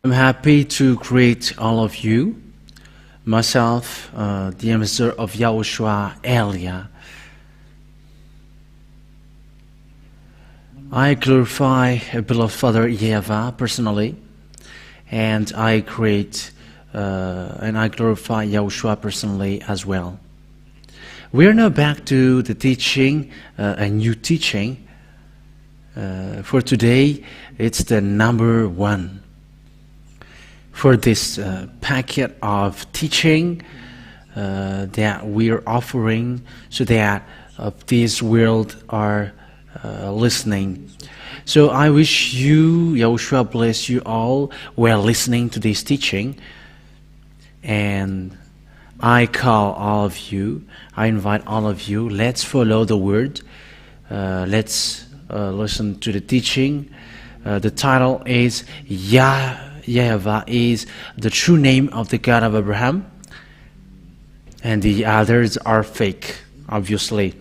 I'm happy to greet all of you. Myself, the ambassador of YAHOSHUAH, Elia. I glorify beloved Father Yahvah personally, and I glorify YAHOSHUAH personally as well. We are now back to the teaching, a new teaching. For today, it's the number 1. For this packet of teaching that we are offering, so that this world are listening. So I wish you, YAHOSHUAH bless you all while listening to this teaching. And I call all of you, I invite all of you, let's follow the word. Let's listen to the teaching. The title is Yahvah is the true name of the God of Abraham, and the others are fake, obviously.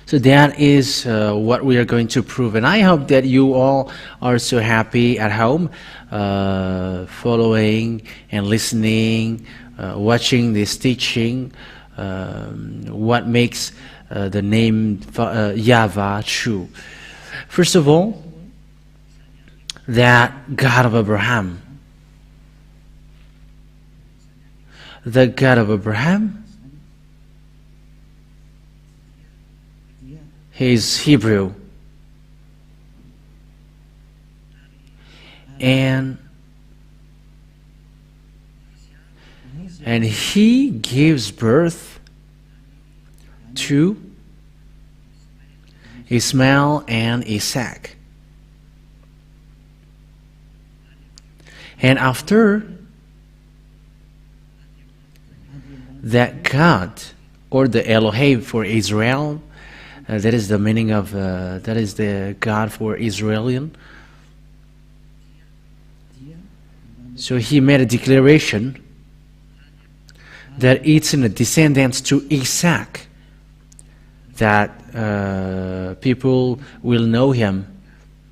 So that is what we are going to prove, and I hope that you all are so happy at home, following and listening, watching this teaching. What makes the name Yahvah true? First of all, that God of Abraham. The God of Abraham, he is Hebrew. And he gives birth to Ishmael and Isaac. And after that, God, or the Elohim for Israel, that is the meaning of, that is the God for Israelian. So he made a declaration that it's in the descendants to Isaac that people will know him.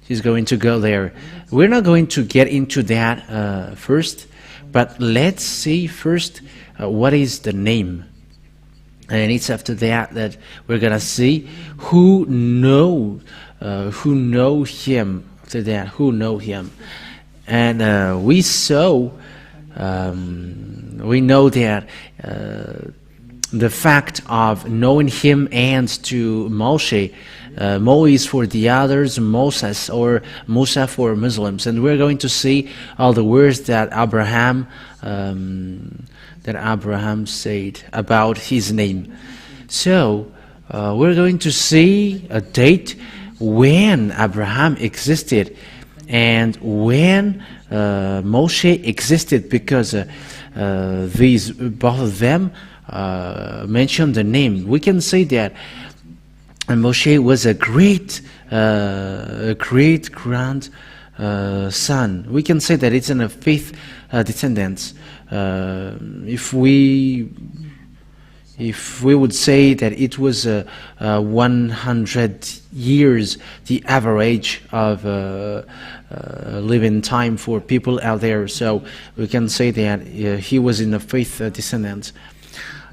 He's going to go there. We're not going to get into that first, but let's see first what is the name. And it's after that that we're gonna see who know him. After that, who know him, and we know that the fact of knowing him ends to Moshe. Mo for the others, Moses or Musa for Muslims, and we're going to see all the words that Abraham said about his name. So we're going to see a date when Abraham existed and when Moshe existed, because these both of them mention the name. We can say that Moshe was a great grand son. We can say that it's in a fifth descendants. If we would say that it was 100 years, the average of living time for people out there, so we can say that he was in the fifth descendant.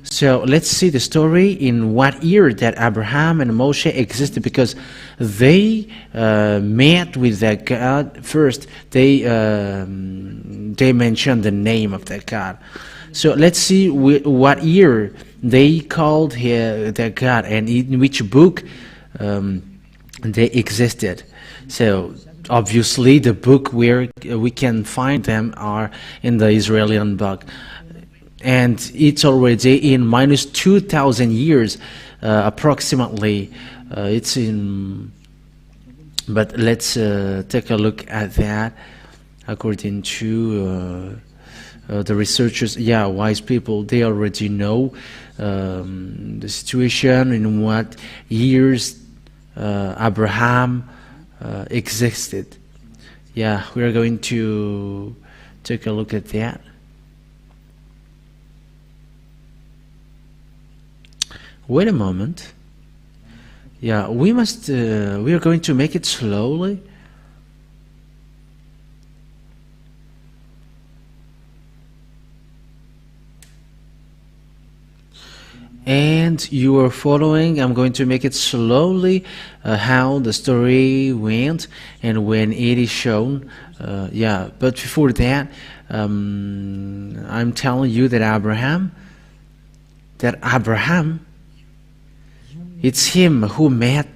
So let's see the story in what year that Abraham and Moshe existed, because they met with that God first. They mentioned the name of that God. So let's see what year they called that God and in which book they existed. So obviously the book where we can find them are in the Israeli book. And it's already in minus 2,000 years, approximately. It's in, but let's take a look at that. According to the researchers, wise people, they already know the situation in what years Abraham existed. Yeah, we are going to take a look at that. Wait a moment. Yeah, we are going to make it slowly. and you are following. I'm going to make it slowly how the story went and when it is shown. But before that, I'm telling you that Abraham, it's him who met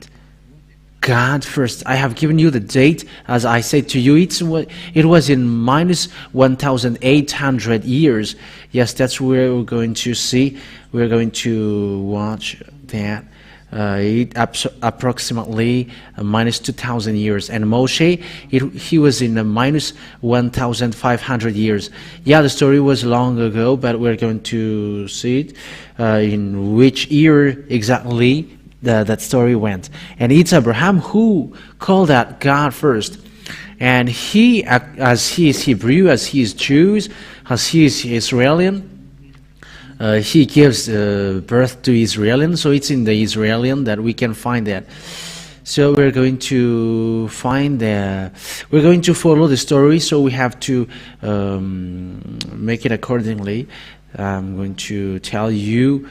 God first. I have given you the date, as I said to you. It was in minus 1,800 years. Yes, that's where we're going to see. We're going to watch that. Approximately minus 2,000 years. And Moshe, he was in minus 1,500 years. Yeah, the story was long ago, but we're going to see it in which year exactly that story went. And it's Abraham who called out God first. And he, as he is Hebrew, as he is Jews, as he is Israelian, he gives birth to Israelian. So it's in the Israelian that we can find that. So we're going to find we're going to follow the story. So we have to make it accordingly. I'm going to tell you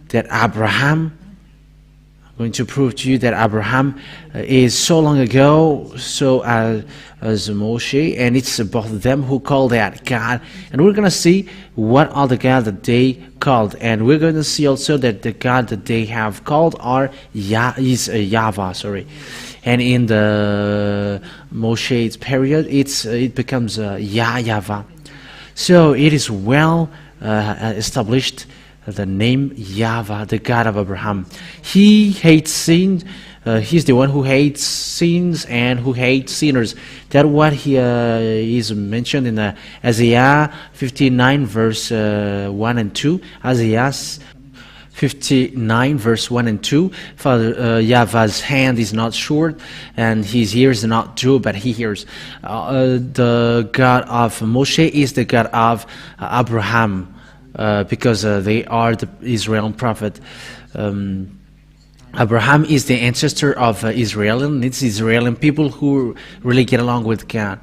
that Abraham, going to prove to you that Abraham is so long ago, so as Moshe, and it's both of them who called that God. And we're going to see what are the God that they called, and we're going to see also that the God that they have called is Yahvah. Sorry, and in the Moshe's period, it becomes Yahvah. So it is well established. The name Yahvah, the God of Abraham. He hates sin. He's the one who hates sins and who hates sinners. That's what he is mentioned in Isaiah 59 verse 1 and 2. Isaiah 59 verse 1 and 2. Father Yahvah's hand is not short and his ears are not dull, but he hears. The God of Moshe is the God of Abraham. Because they are the Israeli prophet. Abraham is the ancestor of Israel. It's Israeli people who really get along with God.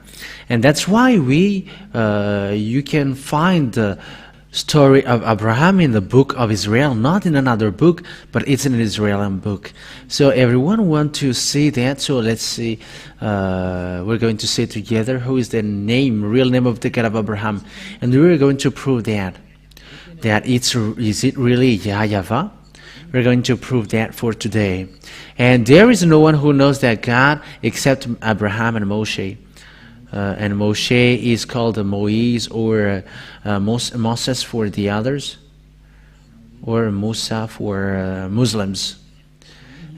And that's why you can find the story of Abraham in the book of Israel, not in another book, but it's in an Israeli book. So everyone wants to see that. So let's see. We're going to say together who is the real name of the God of Abraham. And we're going to prove that is it really Yahvah? We're going to prove that for today. And there is no one who knows that God except Abraham and Moshe. And Moshe is called Moise or Moses for the others, or Musa for Muslims.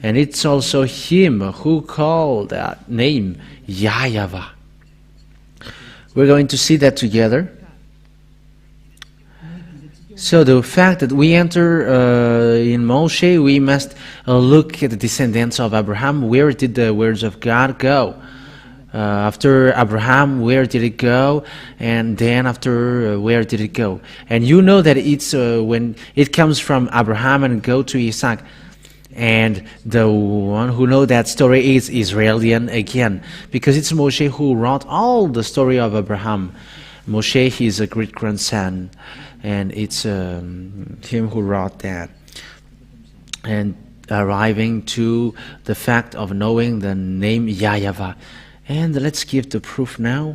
And it's also him who called that name Yahvah. We're going to see that together. So the fact that we enter in Moshe, we must look at the descendants of Abraham. Where did the words of God go? After Abraham, where did it go? And then after, where did it go? And you know that it's when it comes from Abraham and go to Isaac. And the one who knows that story is Israelian again, because it's Moshe who wrote all the story of Abraham. Moshe, he is a great-grandson. And it's him who wrote that. And arriving to the fact of knowing the name Yahvah. And let's give the proof now.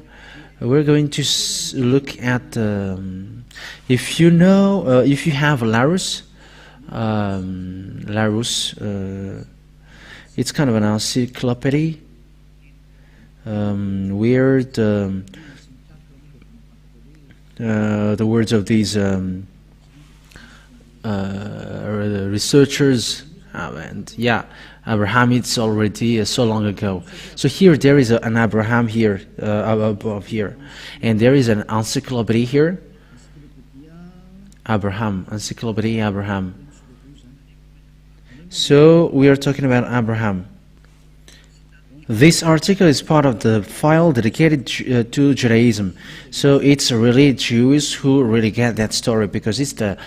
We're going to look at, if you have Larousse, it's kind of an encyclopedia, where the words of these researchers, and yeah, Abraham, it's already so long ago. So here there is an Abraham here, above here, and there is an encyclopedia here. Encyclopedia Abraham. So we are talking about Abraham. This article is part of the file dedicated to Judaism. So it's really Jews who really get that story, because it's a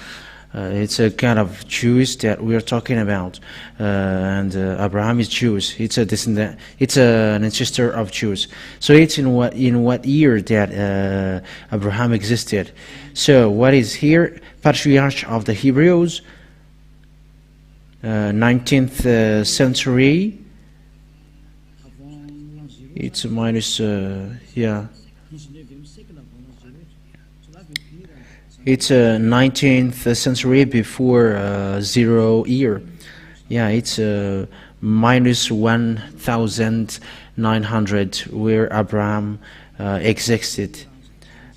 kind of Jews that we are talking about, and Abraham is Jewish. It's a descendant. It's an ancestor of Jews. So it's in what year that Abraham existed. So what is here? Patriarch of the Hebrews, 19th century. It's minus, yeah. It's 19th century before 0 year. Yeah, it's minus 1900 where Abraham existed.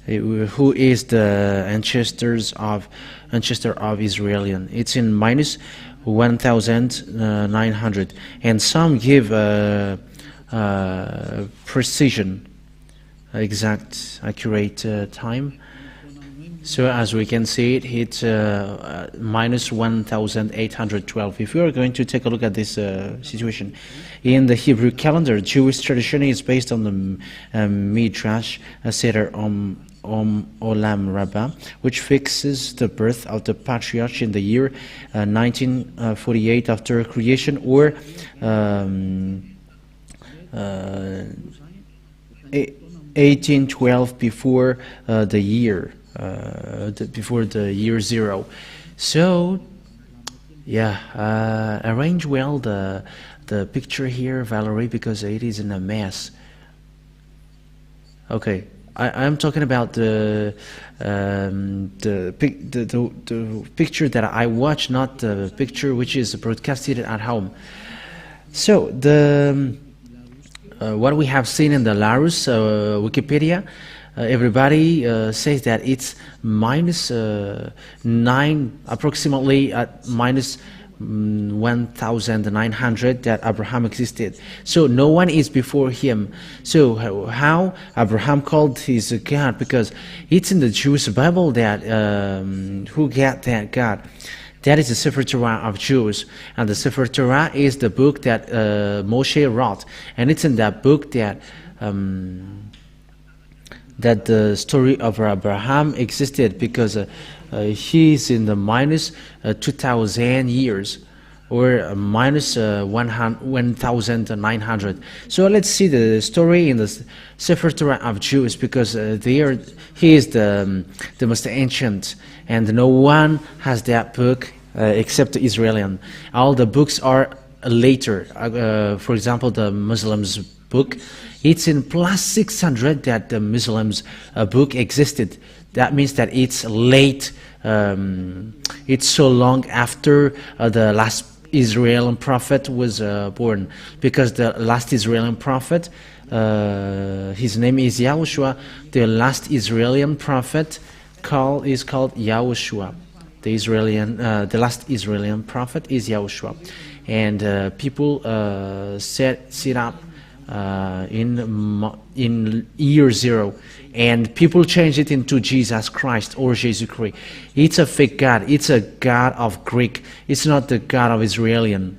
Who is the ancestor of Israelian? It's in minus 1900, and some give precision, exact, accurate time. So as we can see it, it's minus 1812. If we are going to take a look at this situation, in the Hebrew calendar, Jewish tradition is based on the Midrash Seder Olam Rabbah, which fixes the birth of the patriarch in the year 1948 after creation, or 1812 before the year. Before the year 0. So yeah, arrange well the picture here, Valerie, because it is in a mess. Okay, I'm talking about the picture that I watch, not the picture which is broadcasted at home. So the what we have seen in the Larus Wikipedia, everybody says that it's minus 9, approximately at minus 1900 that Abraham existed. So no one is before him. So how Abraham called his God? Because it's in the Jewish Bible that who got that God. That is the Sefer Torah of Jews, and the Sefer Torah is the book that Moshe wrote, and it's in that book that that the story of Abraham existed, because he's in the minus 2000 years, or minus 1900. So let's see the story in the Sefer Torah of Jews, because he is the most ancient, and no one has that book except the Israelian. All the books are later. For example, the Muslims book, it's in plus 600 that the Muslims book existed. That means that it's late. It's so long after the last Israeli prophet was born, because the last Israeli prophet, his name is YAHOSHUAH. The last Israeli prophet is called YAHOSHUAH. The last Israeli prophet is YAHOSHUAH, and people set up in year 0, and people change it into Jesus Christ or Jesus Christ. It's a fake God. It's a God of Greek. It's not the God of Israelian,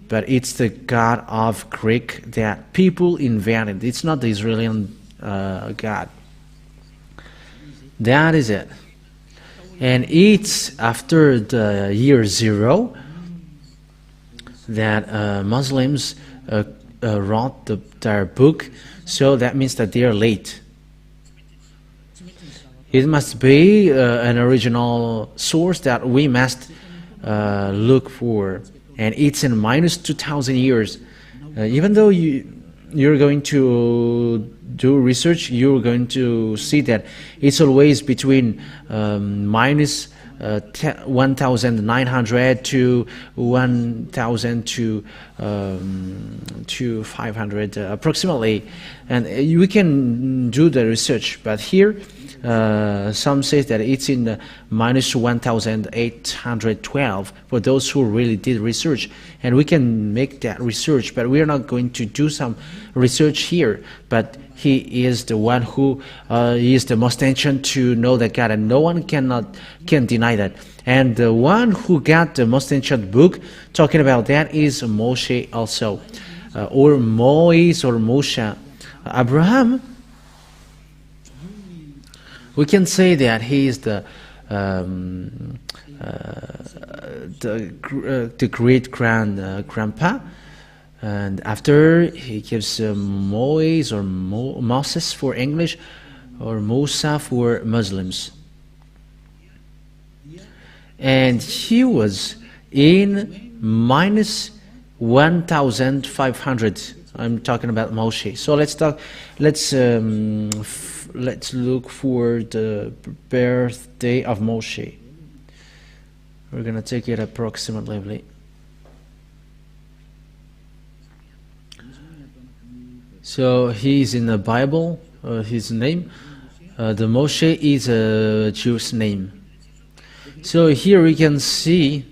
but it's the God of Greek that people invented. It's not the Israelian God. That is it. And it's after the year 0 that Muslims wrote their book, so that means that they are late. It must be an original source that we must look for, and it's in minus 2000 years. Even though you're going to do research, you're going to see that it's always between minus 1900 to 1000 to 500 approximately, and we can do the research. But here some say that it's in minus 1812 for those who really did research, and we can make that research, but we are not going to do some research here. But he is the one who is the most ancient to know that God, and no one can deny that. And the one who got the most ancient book talking about that is Moshe also, or Moise or Moshe. Abraham, we can say that he is the great grandpa, and after he gives Moise or Moses for English, or Musa for Muslims. And he was in minus 1,500. I'm talking about Moshe. So let's look for the birthday of Moshe. We're gonna take it approximately. So he's in the Bible. His name, the Moshe is a Jewish name. So here we can see,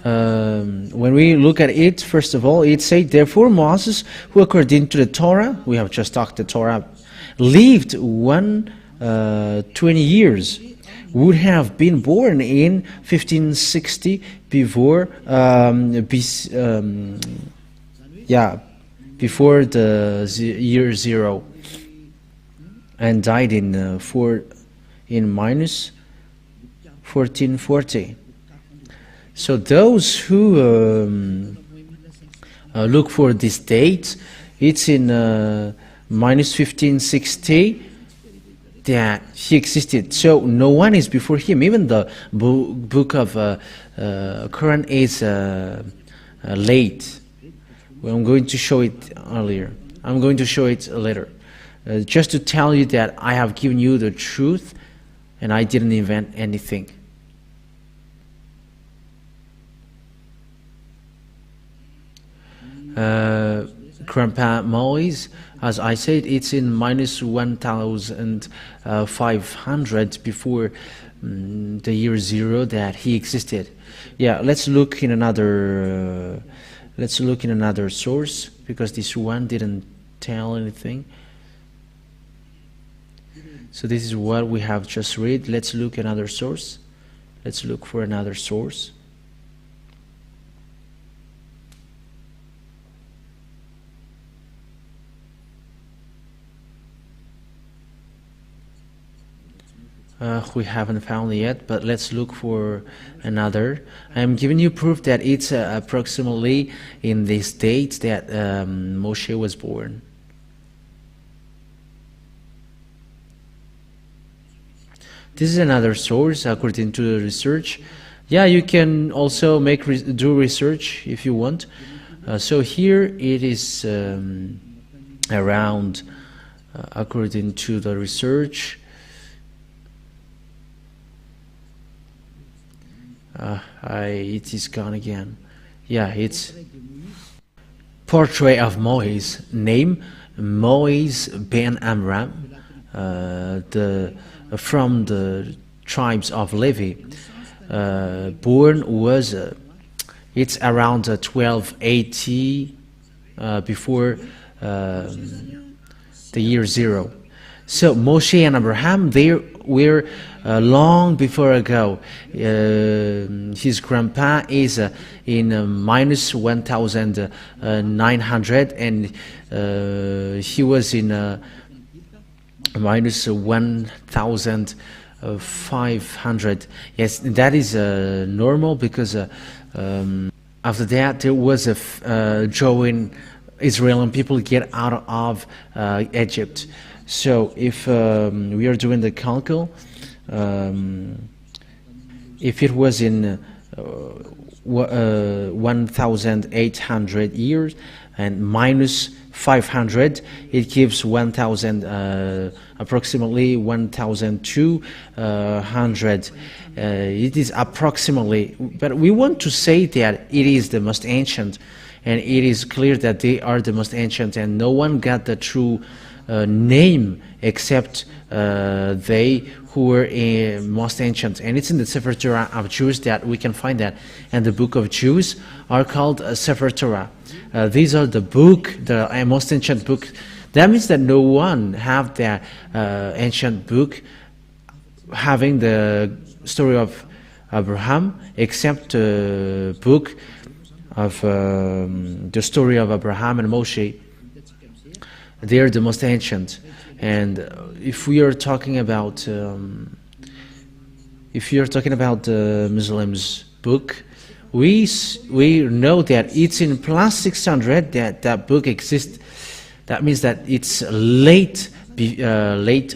when we look at it, first of all, it says, therefore Moses, who according to the Torah, we have just talked the Torah, lived 120 years, would have been born in 1560 before before the year 0, and died in minus 1440. So those who look for this date, it's in minus 1560 that he existed. So no one is before him. Even the book of Quran is late. Well, I'm going to show it earlier. I'm going to show it later. Just to tell you that I have given you the truth and I didn't invent anything. Grandpa Moise, as I said, it's in minus 1,500 before the year 0 that he existed. Yeah, let's look in another source, because this one didn't tell anything. So this is what we have just read. Let's look at another source. Let's look for another source. We haven't found it yet, but let's look for another. I'm giving you proof that it's approximately in this date that Moshe was born. This is another source according to the research. Yeah, you can also do research if you want. So here it is around, according to the research, it is gone again. Yeah, it's portrait of Moise, name Moise ben Amram, from the tribes of Levi. Born was it's around 1280 before the year 0. So Moshe and Abraham, they were long before ago. His grandpa is in minus 1,900, and he was in minus 1,500. Yes, that is normal, because after that there was a drawing Israeli people get out of Egypt. So if we are doing the calcul, if it was in 1,800 years and minus 500, it gives 1,000, approximately 1,200. It is approximately, but we want to say that it is the most ancient, and it is clear that they are the most ancient, and no one got the true name except they who were most ancient. And it's in the Sefer Torah of Jews that we can find that. And the book of Jews are called Sefer Torah. These are the most ancient book. That means that no one have the ancient book having the story of Abraham except the book of the story of Abraham and Moshe. They are the most ancient. And if we are talking about the Muslims' book, we know that it's in plus 600 that book exists. That means that it's late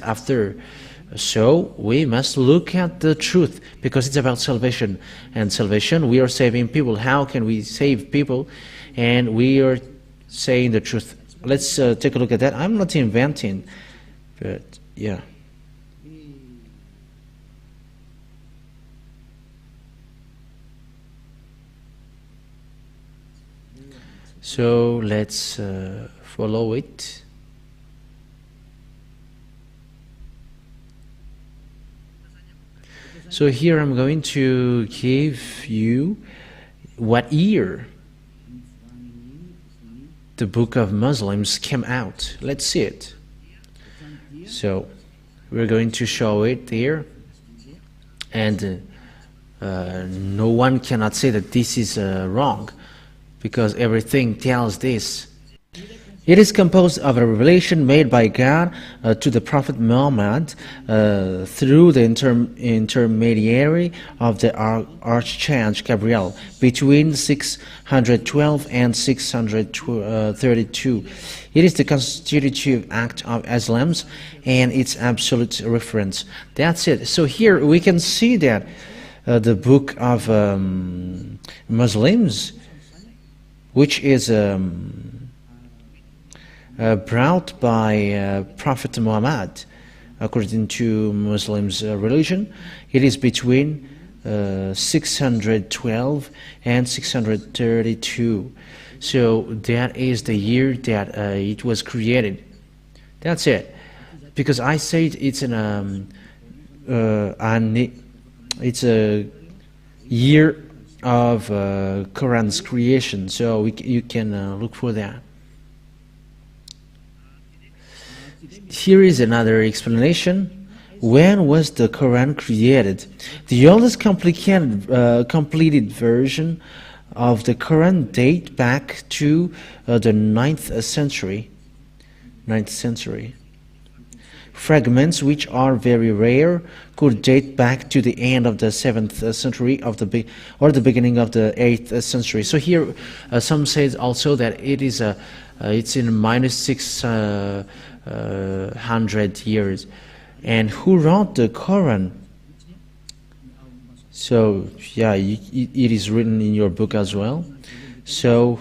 after So we must look at the truth, because it's about salvation. And salvation, we are saving people. How can we save people? And we are saying the truth. Let's take a look at that. I'm not inventing, but yeah. So let's follow it. So here I'm going to give you what year the Book of Muslims came out. Let's see it. So we're going to show it here, and no one cannot say that this is wrong, because everything tells this. It is composed of a revelation made by God to the Prophet Muhammad through the intermediary of the Archangel Gabriel between 612 and 632. It is the constitutive act of Islam and its absolute reference. That's it. So here we can see that the book of Muslims, which is brought by Prophet Muhammad, according to Muslims' religion, it is between 612 and 632. So that is the year that it was created. That's it. Because I said it's it's a year of Quran's creation. So you can look for that. Here is another explanation. When was the Quran created? The oldest completed version of the Quran date back to the 9th century. Fragments, which are very rare, could date back to the end of the 7th century or the beginning of the 8th century. So here, some say also that it is it's in minus 600 years. And who wrote the Quran? So yeah, it is written in your book as well. So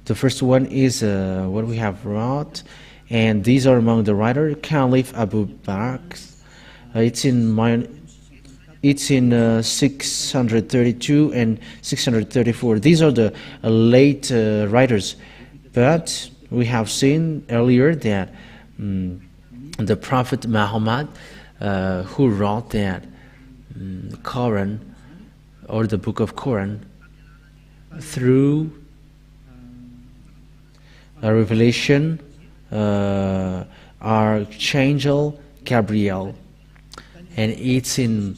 the first one is what we have wrote, and these are among the writer Caliph Abu Bakr. It's in 632 and 634. These are the late writers, but we have seen earlier that the Prophet Muhammad, who wrote that Quran, or the book of Quran, through a revelation, Archangel Gabriel, and it's in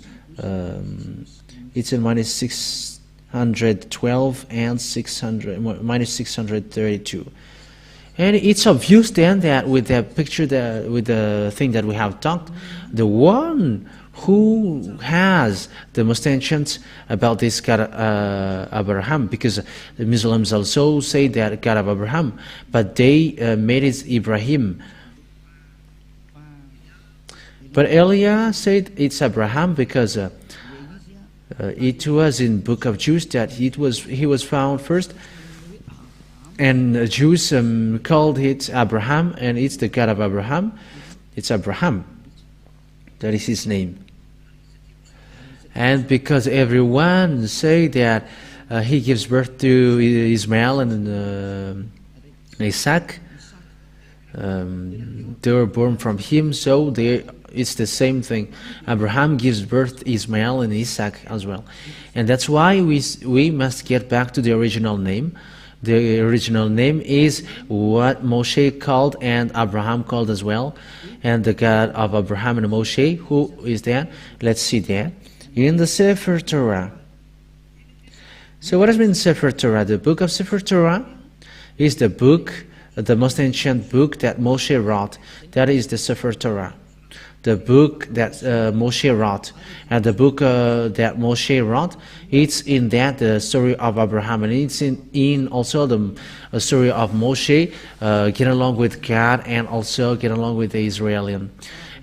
minus 612 and minus 632. And it's obvious then that with the picture, with the thing that we have talked, the one who has the most ancient about this God Abraham, because the Muslims also say that God of Abraham, but they made it Ibrahim. But Elia said it's Abraham because it was in Book of Jude that he was found first. And the Jews called it Abraham, and it's the God of Abraham. It's Abraham. That is his name. And because everyone say that he gives birth to Ismail and Isaac, they were born from him, so it's the same thing. Abraham gives birth to Ismail and Isaac as well. And that's why we must get back to the original name. The original name is what Moshe called and Abraham called as well. And the God of Abraham and Moshe, who is that? Let's see that. In the Sefer Torah. So what has been Sefer Torah? The book of Sefer Torah is the book, the most ancient book that Moshe wrote. That is the Sefer Torah. The book that Moshe wrote. And the book that Moshe wrote, it's in that the story of Abraham, and it's in also the story of Moshe, get along with God and also get along with the Israelian.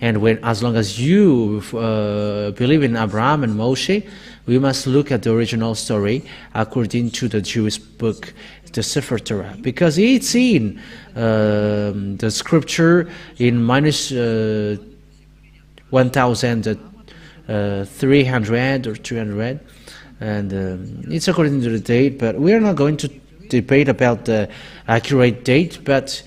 And as long as you believe in Abraham and Moshe, we must look at the original story according to the Jewish book, the Sefer Torah, because it's in the scripture in minus 1,300 or 200, and it's according to the date, but we are not going to debate about the accurate date, but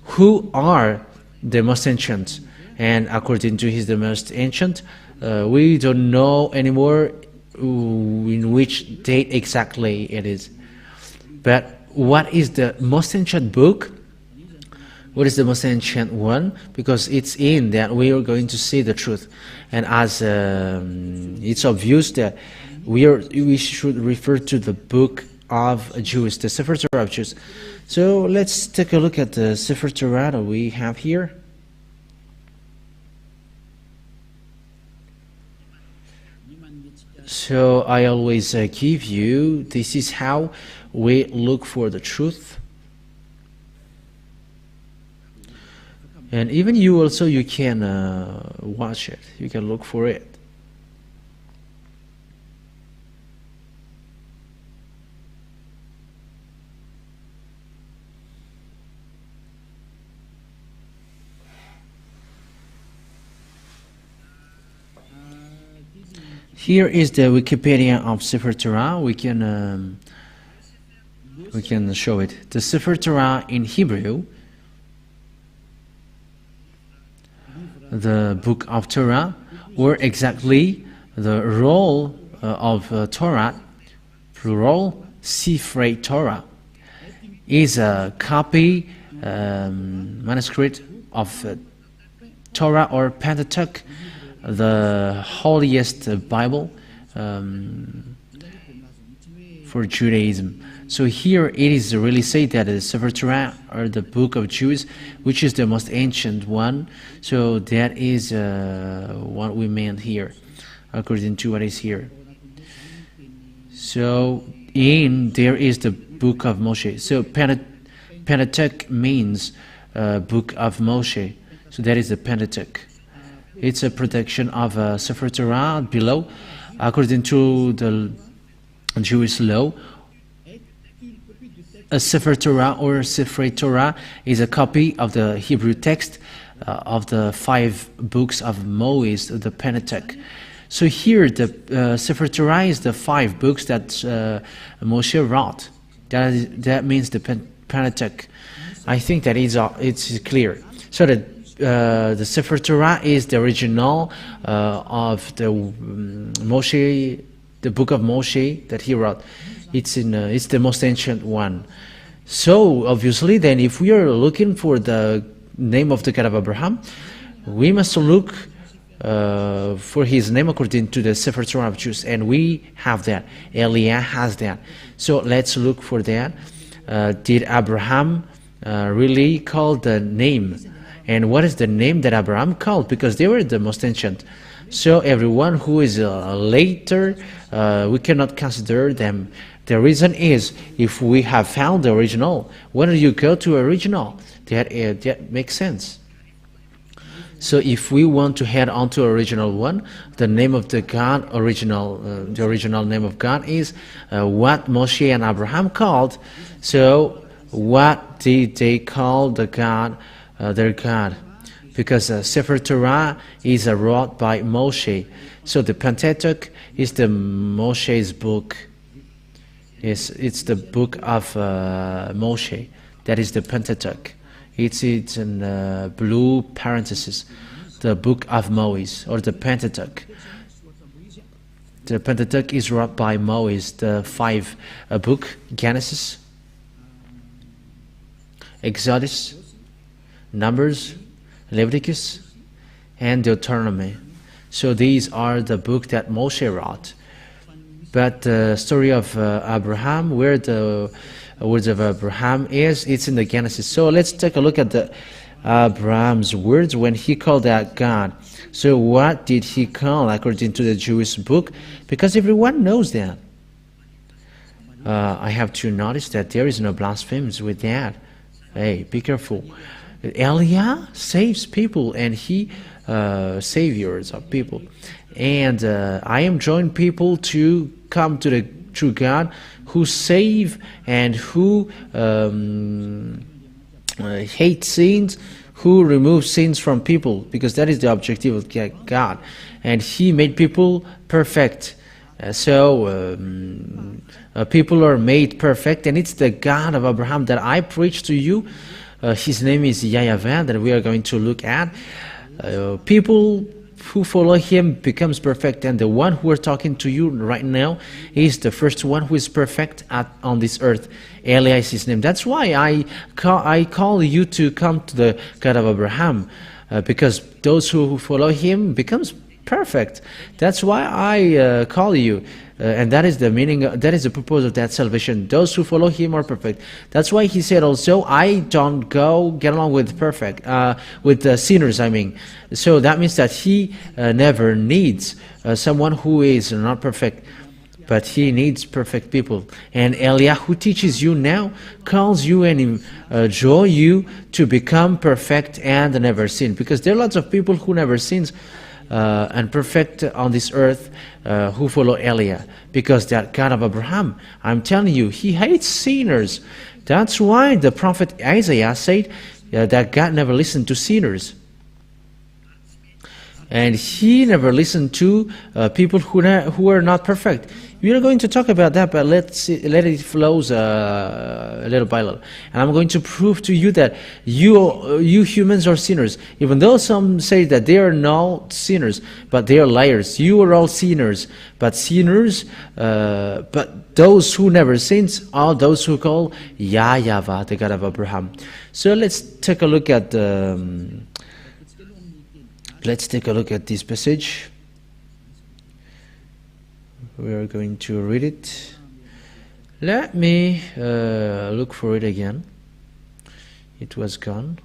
who are the most ancient, and according to the most ancient, we don't know anymore in which date exactly it is. But what is the most ancient book? What is the most ancient one? Because it's in that we are going to see the truth, and as it's obvious that we should refer to the book of Jews, the Sefer Torah of Jews. So let's take a look at the Sefer Torah that we have here. So I always give you, this is how we look for the truth. And even you also, you can watch it, you can look for it. Here is the Wikipedia of Sefer Torah. We can show it. The Sefer Torah in Hebrew, the book of Torah, or exactly the roll of Torah, plural, Sifrei Torah, is a copy, manuscript of Torah or Pentateuch, the holiest Bible for Judaism. So here it is really said that the Sefer Torah, or the book of Jews, which is the most ancient one. So that is what we meant here, according to what is here. So there is the book of Moshe. So Pentateuch means book of Moshe. So that is the Pentateuch. It's a protection of Sefer Torah below, according to the Jewish law. A Sefer Torah or Sifrei Torah is a copy of the Hebrew text of the 5 books of Moses, the Pentateuch. So here the Sefer Torah is the 5 books that Moshe wrote. That means the Pentateuch. I think that it's clear. So the Sefer Torah is the original of the Moshe, the book of Moshe that he wrote. It's the most ancient one. So obviously, then, if we are looking for the name of the God of Abraham, we must look for his name according to the Sefer Torah of Jews, and we have that. Eliah has that. So let's look for that. Did Abraham really call the name? And what is the name that Abraham called? Because they were the most ancient. So everyone who is later, we cannot consider them. The reason is, if we have found the original, when do you go to original? That makes sense. So if we want to head on to original one, the name of the God, the original name of God is what Moshe and Abraham called. So what did they call the God? Their God, because Sefer Torah is wrote by Moshe. So the Pentateuch is the Moshe's book. It's the book of Moshe. That is the Pentateuch. It's in blue parentheses, the book of Moses, or the Pentateuch. The Pentateuch is wrote by Moses, the 5 book: Genesis, Exodus, Numbers, Leviticus, and Deuteronomy. So these are the book that Moshe wrote. But the story of Abraham, where the words of Abraham is, it's in the Genesis. So let's take a look at the Abraham's words when he called that God. So what did he call according to the Jewish book? Because everyone knows that. I have to notice that there is no blasphemies with that. Hey, be careful. Elia saves people, and he saviors of people. And I am drawing people to come to the true God, who save and who hate sins, who removes sins from people, because that is the objective of God. And he made people perfect. People are made perfect, and it's the God of Abraham that I preach to you. His name is Yahvah, that we are going to look at. People who follow him becomes perfect, and the one who are talking to you right now is the first one who is perfect on this earth. Elia is his name. That's why I call you to come to the God of Abraham, because those who follow him becomes perfect. That's why I call you, and that is the meaning. That is the purpose of that salvation. Those who follow him are perfect. That's why he said also, I don't go get along with with sinners. I mean, so that means that he never needs someone who is not perfect, but he needs perfect people. And Elia, who teaches you now, calls you and draw you to become perfect and never sin, because there are lots of people who never sins. And perfect on this earth who follow Elia, because that God of Abraham, I'm telling you, he hates sinners. That's why the prophet Isaiah said that God never listened to sinners, and he never listened to people who are not perfect. We are going to talk about that, but let it flows little by little. And I'm going to prove to you that you humans are sinners. Even though some say that they are not sinners, but they are liars. You are all sinners, but but those who never sins are those who call Yahvah, the God of Abraham. So let's take a look at this passage. We are going to read it. Let me look for it again. It was gone.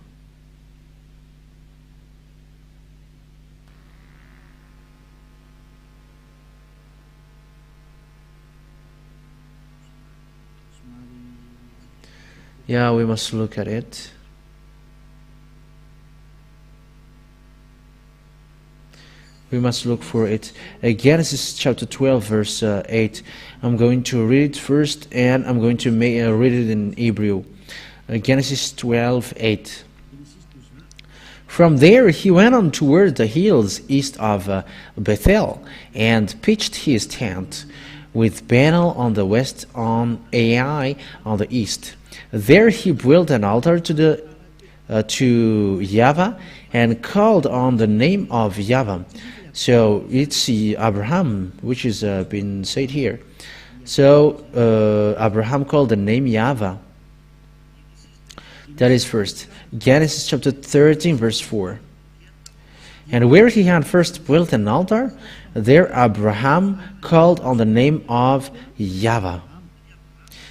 Yeah, we must look at it. We must look for it. Genesis chapter 12, verse 8. I'm going to read it first, and I'm going to read it in Hebrew. Genesis 12, 8. From there he went on toward the hills east of Bethel, and pitched his tent, with Bethel on the west, on Ai on the east. There he built an altar to Yahvah, and called on the name of Yahvah. So it's Abraham, which is been said here. So Abraham called the name Yahvah. That is first. Genesis chapter 13, verse 4. And where he had first built an altar, there Abraham called on the name of Yahvah.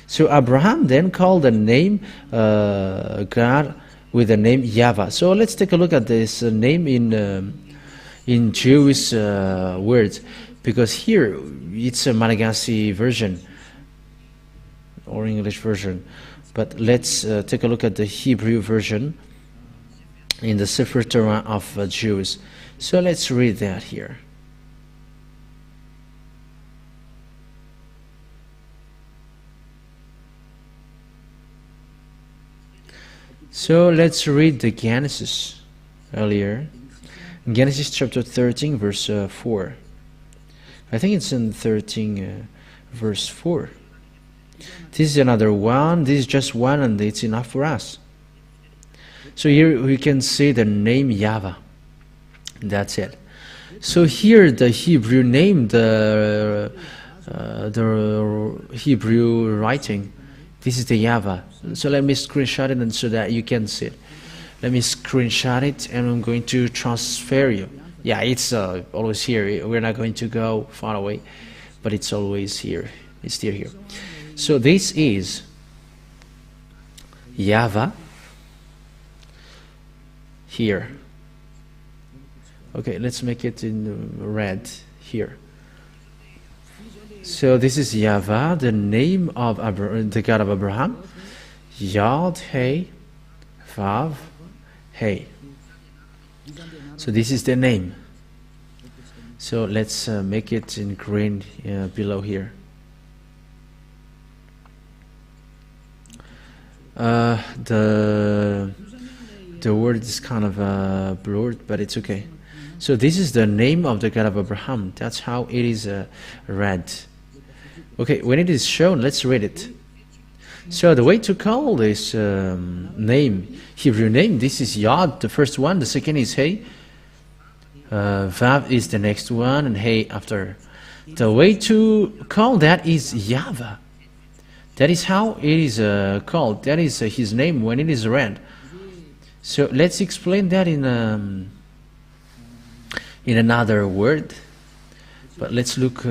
So Abraham then called the name God with the name Yahvah. So let's take a look at this name in Jewish words, because here it's a Malagasy version or English version, but let's take a look at the Hebrew version in the Sefer Torah of Jews. So let's read that here. So let's read the Genesis earlier. Genesis chapter 13, verse 4. I think it's in 13, verse 4. This is another one. This is just one, and it's enough for us. So here we can see the name Yahvah. That's it. So here the Hebrew name, the Hebrew writing, this is the Yahvah. So let me screenshot it, and so that you can see it. Let me screenshot it, and I'm going to transfer you. Yeah, it's always here. We're not going to go far away, but it's always here. It's still here. So this is Yahvah here. Okay, let's make it in red here. So this is Yahvah, the name of the God of Abraham. Yod, Hey, Vav, Hey. So this is the name. So let's make it in green below here. The word is kind of blurred, but it's okay. So this is the name of the God of Abraham. That's how it is read. Okay, when it is shown, let's read it. So the way to call this name, Hebrew name, this is Yod, the first one. The second is Hey. Vav is the next one, and Hey after. The way to call that is Yahvah. That is how it is called. That is his name when it is read. So let's explain that in another word. But let's look.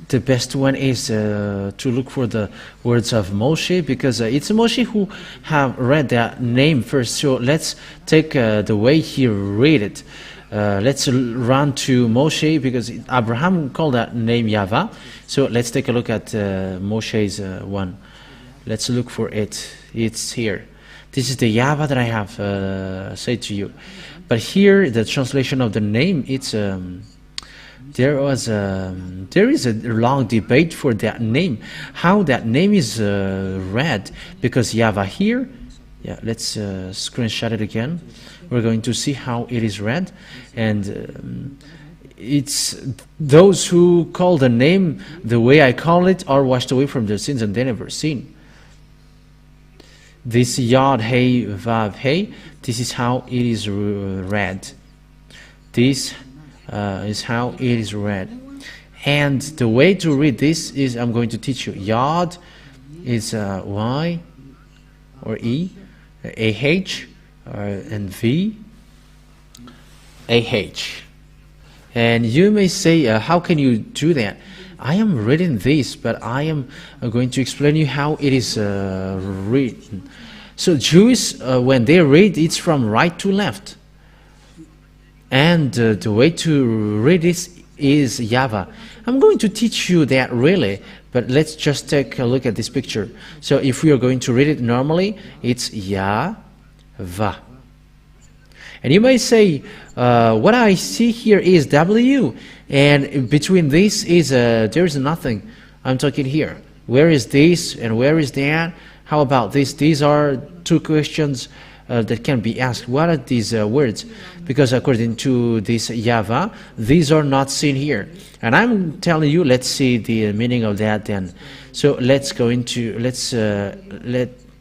The best one is to look for the words of Moshe, because it's Moshe who have read that name first. So let's take the way he read it. Let's run to Moshe, because Abraham called that name Yahvah. So let's take a look at Moshe's one. Let's look for it. It's here. This is the Yahvah that I have said to you. But here, the translation of the name, it's there is a long debate for that name, how that name is read, because Yahvah here, yeah, let's screenshot it again. We're going to see how it is read, and it's those who call the name the way I call it are washed away from their sins and they never sin. This Yod, Hey, Vav, Hey, this is how it is read. This is how it is read. And the way to read this is, I'm going to teach you. Yod is Y or E, A-H, and V, A-H. And you may say, how can you do that? I am reading this, but I am going to explain you how it is written. So Jews, when they read, it's from right to left. And the way to read this is Yahvah. I'm going to teach you that really, but let's just take a look at this picture. So if we are going to read it normally, it's Yahvah. And you may say, what I see here is W, and between this is there is nothing. I'm talking here. Where is this and where is that? How about this? These are two questions that can be asked. What are these words? Because according to this Yahvah, these are not seen here. And I'm telling you, let's see the meaning of that then. So let's go into, let's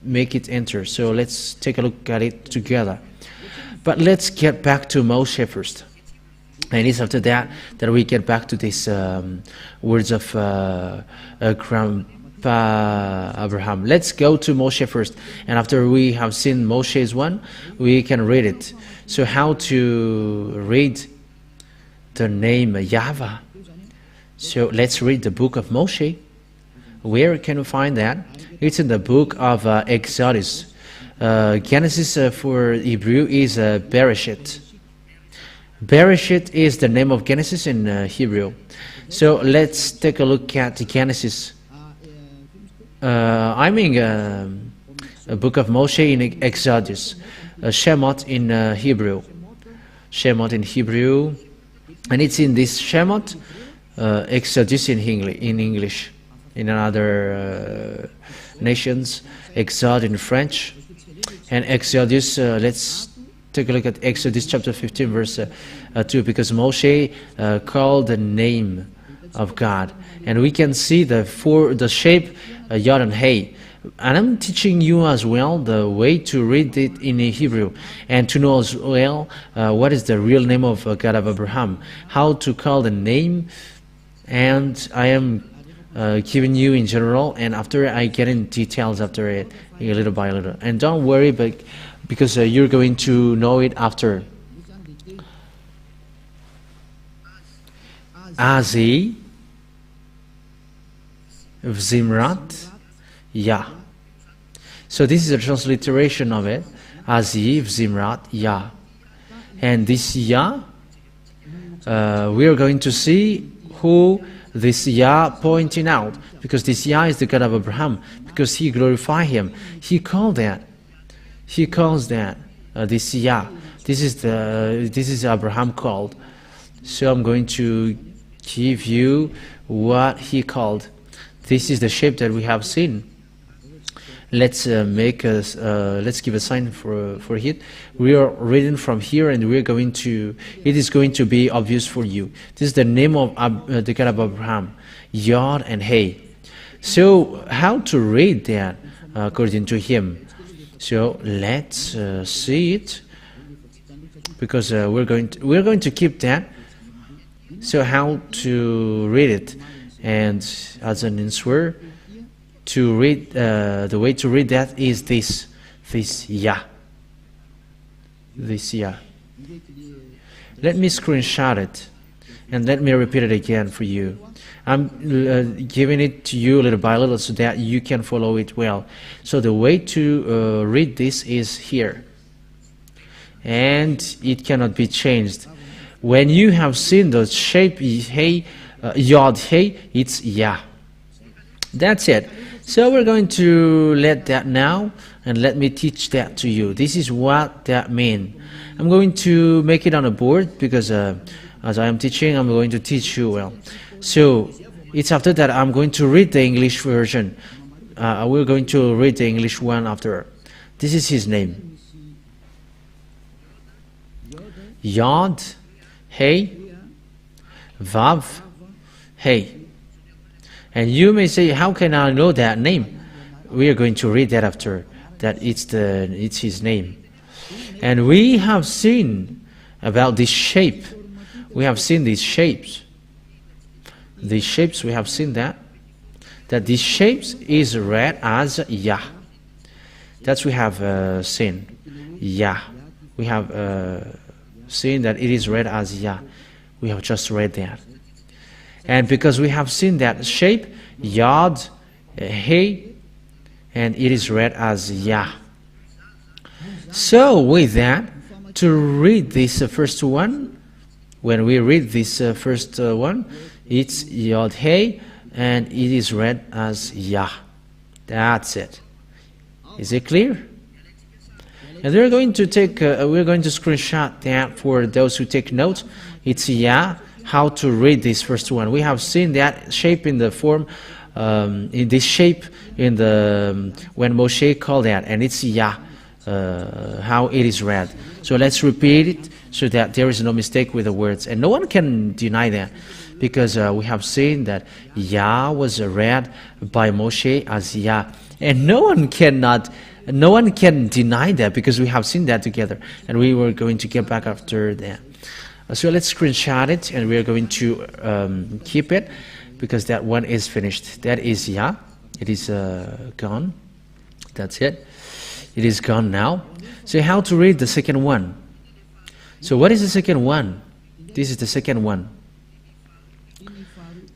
make it enter. So let's take a look at it together. But let's get back to Moshe first. And it's after that that we get back to these words of Grandpa Abraham. Let's go to Moshe first. And after we have seen Moshe's one, we can read it. So how to read the name Yahvah? So let's read the book of Moshe. Where can we find that? It's in the book of Exodus. Genesis for Hebrew is Bereshit. Bereshit is the name of Genesis in Hebrew. So let's take a look at Genesis. I mean a book of Moshe in Exodus. Shemot in Hebrew. Shemot in Hebrew. And it's in this Shemot, Exodus in English. In other nations, Exode in French. And Exodus, let's take a look at Exodus chapter 15 verse 2, because Moshe called the name of God. And we can see the shape Yod and Hey. And I'm teaching you as well the way to read it in Hebrew, and to know as well what is the real name of God of Abraham, how to call the name. And I am giving you in general, and after I get in details after it, little by little. And don't worry, but because you're going to know it after. Azi, Vzimrat, Yah. So this is a transliteration of it. Azi, Vzimrat, Yah. And this Yah, we are going to see who this Yah pointing out, because this Yah is the God of Abraham, because he glorified him. He called that. he calls that this Yah. This is Abraham called. So I'm going to give you what he called. This is the shape that we have seen. Let's let's give a sign for it. We are reading from here, and we're going to. It is going to be obvious for you. This is the name of the God of Abraham, Yod and Hey. So how to read that according to him? So let's see it, because we're going to keep that. So how to read it, and as an answer to read, the way to read that is this Yah. This Yah. Let me screenshot it, and let me repeat it again for you. I'm giving it to you little by little so that you can follow it well. So the way to read this is here, and it cannot be changed. When you have seen the shape Hey, Yod Hey, it's Yah. That's it. So we're going to let that now, and let me teach that to you. This is what that means. I'm going to make it on a board, because as I am teaching, I'm going to teach you well. So it's after that I'm going to read the English version. We're going to read the English one after. This is his name. Yod, Hey, Vav, Hey. And you may say, how can I know that name? We are going to read that after. That it's his name. And we have seen about this shape. We have seen these shapes. These shapes, we have seen that these shapes is read as Yah. That's we have seen. Yah. We have seen that it is read as Yah. We have just read that. And because we have seen that shape, Yod, Hey, and it is read as Yah. So with that, to read this first one, when we read this first one, it's Yod, Hey, and it is read as Yah. That's it. Is it clear? And we're going to take, we're going to screenshot that for those who take notes. It's Yah. How to read this first one? We have seen that shape in the form, in this shape in the when Moshe called that, and it's Yah. How it is read. So let's repeat it so that there is no mistake with the words, and no one can deny that, because we have seen that Yah was read by Moshe as Yah, and no one can deny that, because we have seen that together, and we were going to get back after that. So let's screenshot it, and we are going to keep it, because that one is finished. That is Yah. It is gone. That's it. It is gone now. So how to read the second one? So what is the second one? This is the second one.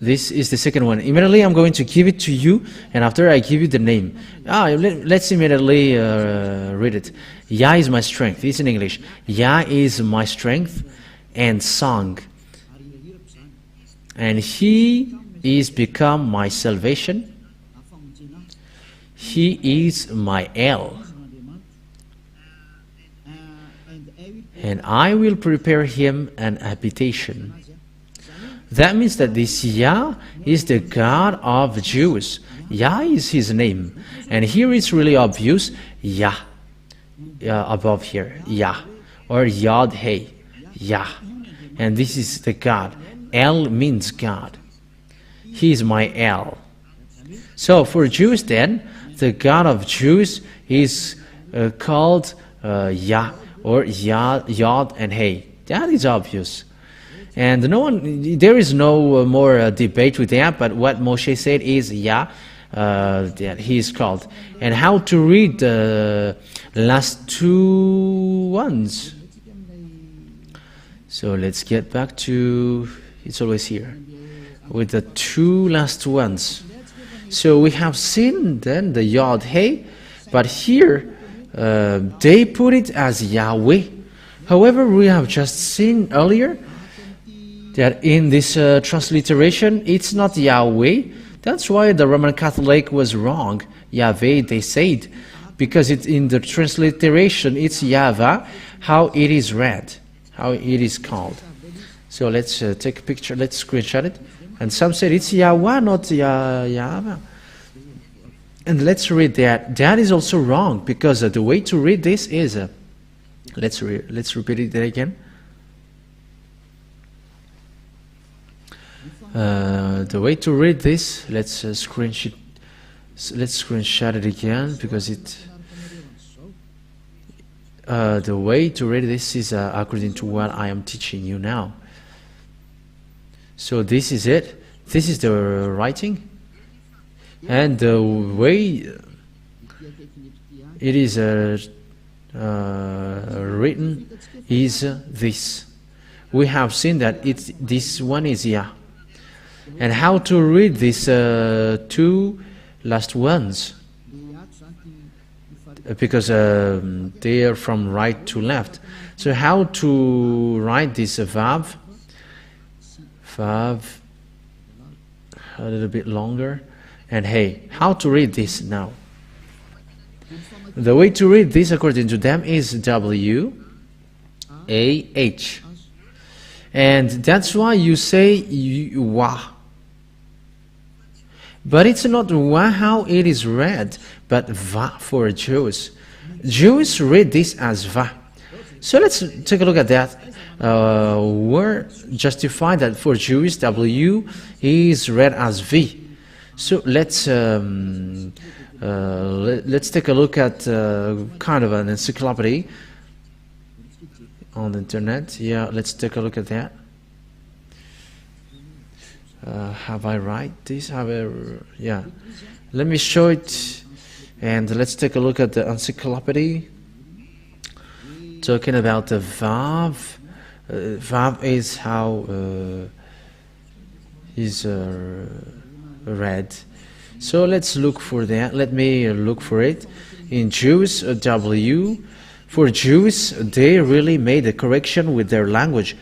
This is the second one. Immediately I'm going to give it to you, and after I give you the name. Let's immediately read it. Yah is my strength. It's in English. Yah is my strength and song, and He is become my salvation. He is my El, and I will prepare him an habitation. That means that this Yah is the God of Jews. Yah is his name, and here it's really obvious. Yah, above here, Yah, or Yod Hey, Yah, and this is the God. El means God. He is my El. So for Jews then, the God of Jews is called Yah, or Yod and Hey. That is obvious. And there is no more debate with that, but what Moshe said is Yah, that he is called. And how to read the last two ones. So let's get back to, it's always here, with the two last ones. So we have seen then the Yod Hey, but here they put it as Yahweh. However, we have just seen earlier that in this transliteration, it's not Yahweh. That's why the Roman Catholic was wrong. Yahweh, they said. because it's in the transliteration, it's Yahvah, how it is read, how it is called. So let's take a picture, let's screenshot it. And some said it's Yahweh, not Yahvah. And let's read that. That is also wrong, because the way to read this is, let's repeat it again. The way to read this, let's screenshot it again, because the way to read this is according to what I am teaching you now. So this is it. This is the writing, and the way it is written is this. We have seen that this one is Yah. And how to read these two last ones? Because they are from right to left. So how to write this Vav? Vav, a little bit longer. And hey, how to read this now? The way to read this according to them is W-A-H. And that's why you say Wah. But it's not Wah how it is read, but Va for Jews. Jews read this as Va. So let's take a look at that. We're justified that for Jews W is read as V. So let's take a look at kind of an encyclopedia on the internet. Yeah, let's take a look at that. Have I write this? Yeah. Let me show it, and let's take a look at the encyclopedia. Talking about the Vav. Vav is how is read. So let's look for that. Let me look for it. In Jews, W. For Jews, they really made a correction with their language.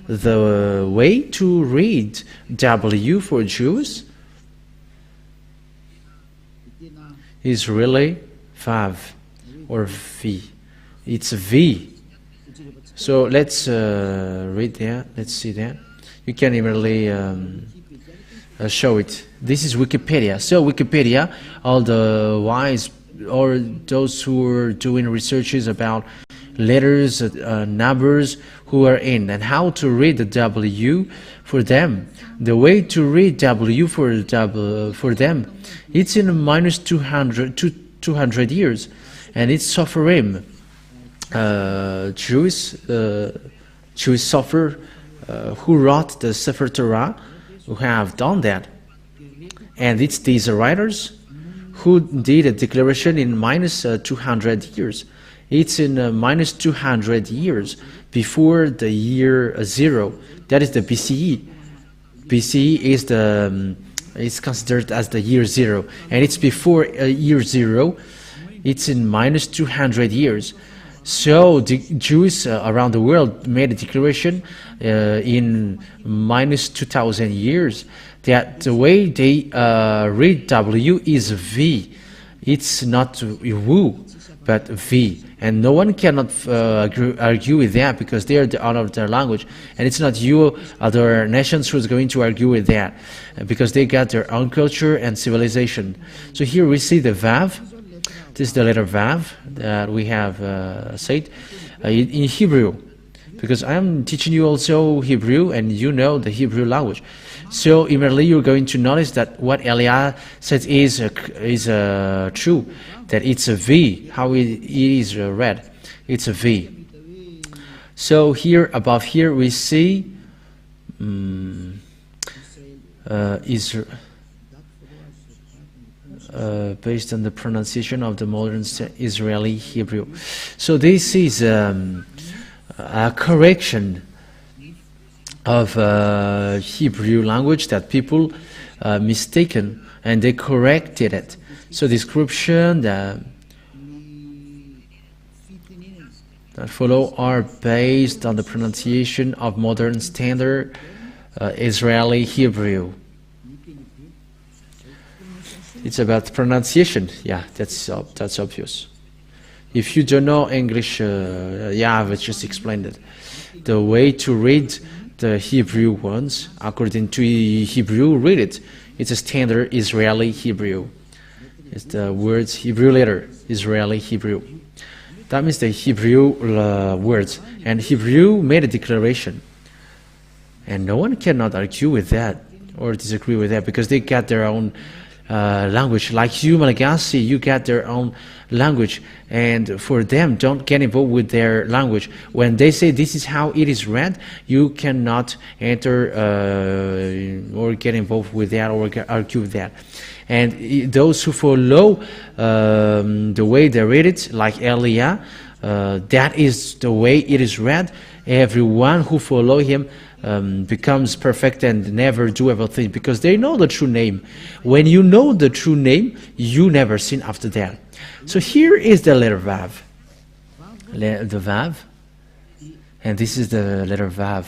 The way to read W for Jews is really Vav or V. It's V. So let's read that. Let's see that. You can immediately show it. This is Wikipedia. So Wikipedia, all the wise or those who are doing researches about letters, numbers, who are in, and how to read the W for them. The way to read W for them, it's in minus 200 years, and it's Sopherim. Jewish Sopher who wrote the Sefer Torah, who have done that, and it's these writers who did a declaration in minus 200 years. It's in minus 200 years before the year 0. That is the BCE. BCE is is considered as the year 0, and it's before year 0. It's in minus 200 years. So the Jews around the world made a declaration in minus 2,000 years that the way they read W is V. It's not Wu, but V. And no one cannot argue with that, because they are out of their language. And it's not you, other nations, who's going to argue with that, because they got their own culture and civilization. So here we see the Vav. This is the letter Vav that we have said in Hebrew, because I'm teaching you also Hebrew, and you know the Hebrew language. So immediately you're going to notice that what Eliah said is true, that it's a V, how it is read. It's a V. So here, above here, we see based on the pronunciation of the modern Israeli Hebrew. So this is a correction of Hebrew language that people mistaken, and they corrected it. So description that follow are based on the pronunciation of modern standard Israeli Hebrew. It's about pronunciation. Yeah, that's obvious. If you don't know English, Yahvah just explained it. The way to read the Hebrew ones, according to Hebrew, read it. It's a standard Israeli Hebrew. It's the words Hebrew letter, Israeli Hebrew. That means the Hebrew words. And Hebrew made a declaration. And no one cannot argue with that or disagree with that, because they got their own language. Like you, Malagasy, you got their own language. And for them, don't get involved with their language. When they say this is how it is read, you cannot enter or get involved with that or argue with that. And those who follow the way they read it, like Elia, that is the way it is read. Everyone who follow him becomes perfect and never do everything, because they know the true name. When you know the true name, you never sin after that. So here is the letter Vav. The Vav. And this is the letter Vav.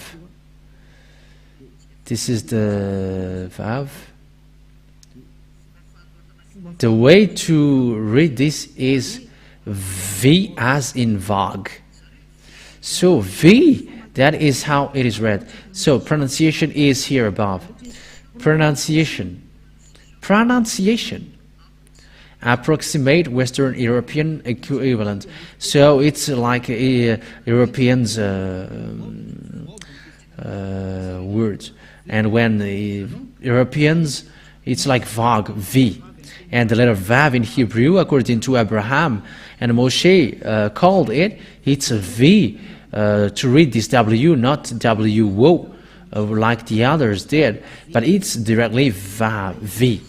This is the Vav. The way to read this is V as in Vag. So V, that is how it is read. So pronunciation is here above. Pronunciation. Pronunciation. Approximate Western European equivalent. So it's like a Europeans words. And when the Europeans, it's like Vag, V. And the letter Vav in Hebrew, according to Abraham and Moshe called it, it's a V to read this W, not W-O, like the others did, but it's directly Vav, V.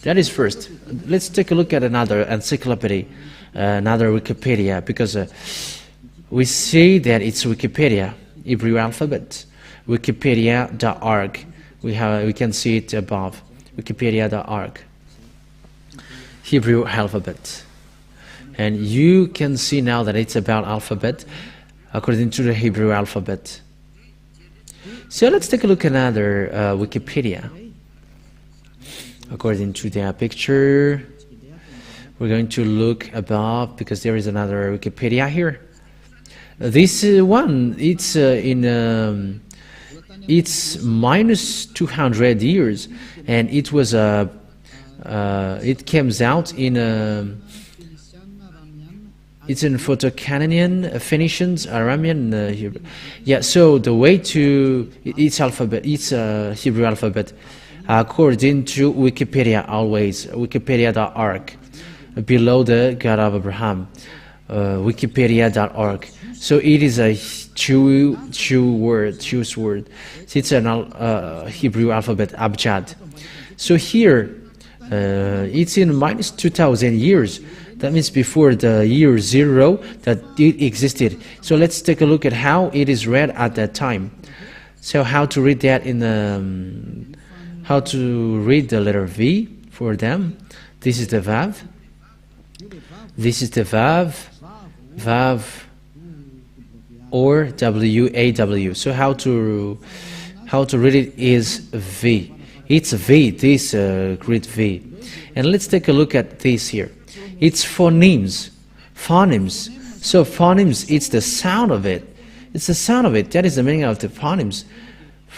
That is first. Let's take a look at another encyclopedia, another Wikipedia, because we see that it's Wikipedia, Hebrew alphabet, wikipedia.org. We can see it above, wikipedia.org. Hebrew alphabet. And you can see now that it's about alphabet according to the Hebrew alphabet. So let's take a look at another Wikipedia. According to their picture, we're going to look above, because there is another Wikipedia here. This one, it's it's minus 200 years, and it was it comes out in it's in Photo-Canadian, Phoenicians, Aramean, Hebrew. Yeah, so the way to its alphabet, it's Hebrew alphabet, according to Wikipedia, always wikipedia.org, below the God of Abraham, wikipedia.org. So it is a Jewish word. It's an Hebrew alphabet, Abjad. So here, it's in minus 2,000 years. That means before the year 0 that it existed. So let's take a look at how it is read at that time. So how to read that in the how to read the letter V for them. This is the Vav. This is the Vav. Vav or W-A-W. So how to read it is V. It's V, this great V. And let's take a look at this here. It's phonemes. Phonemes. So phonemes, it's the sound of it. It's the sound of it. That is the meaning of the phonemes.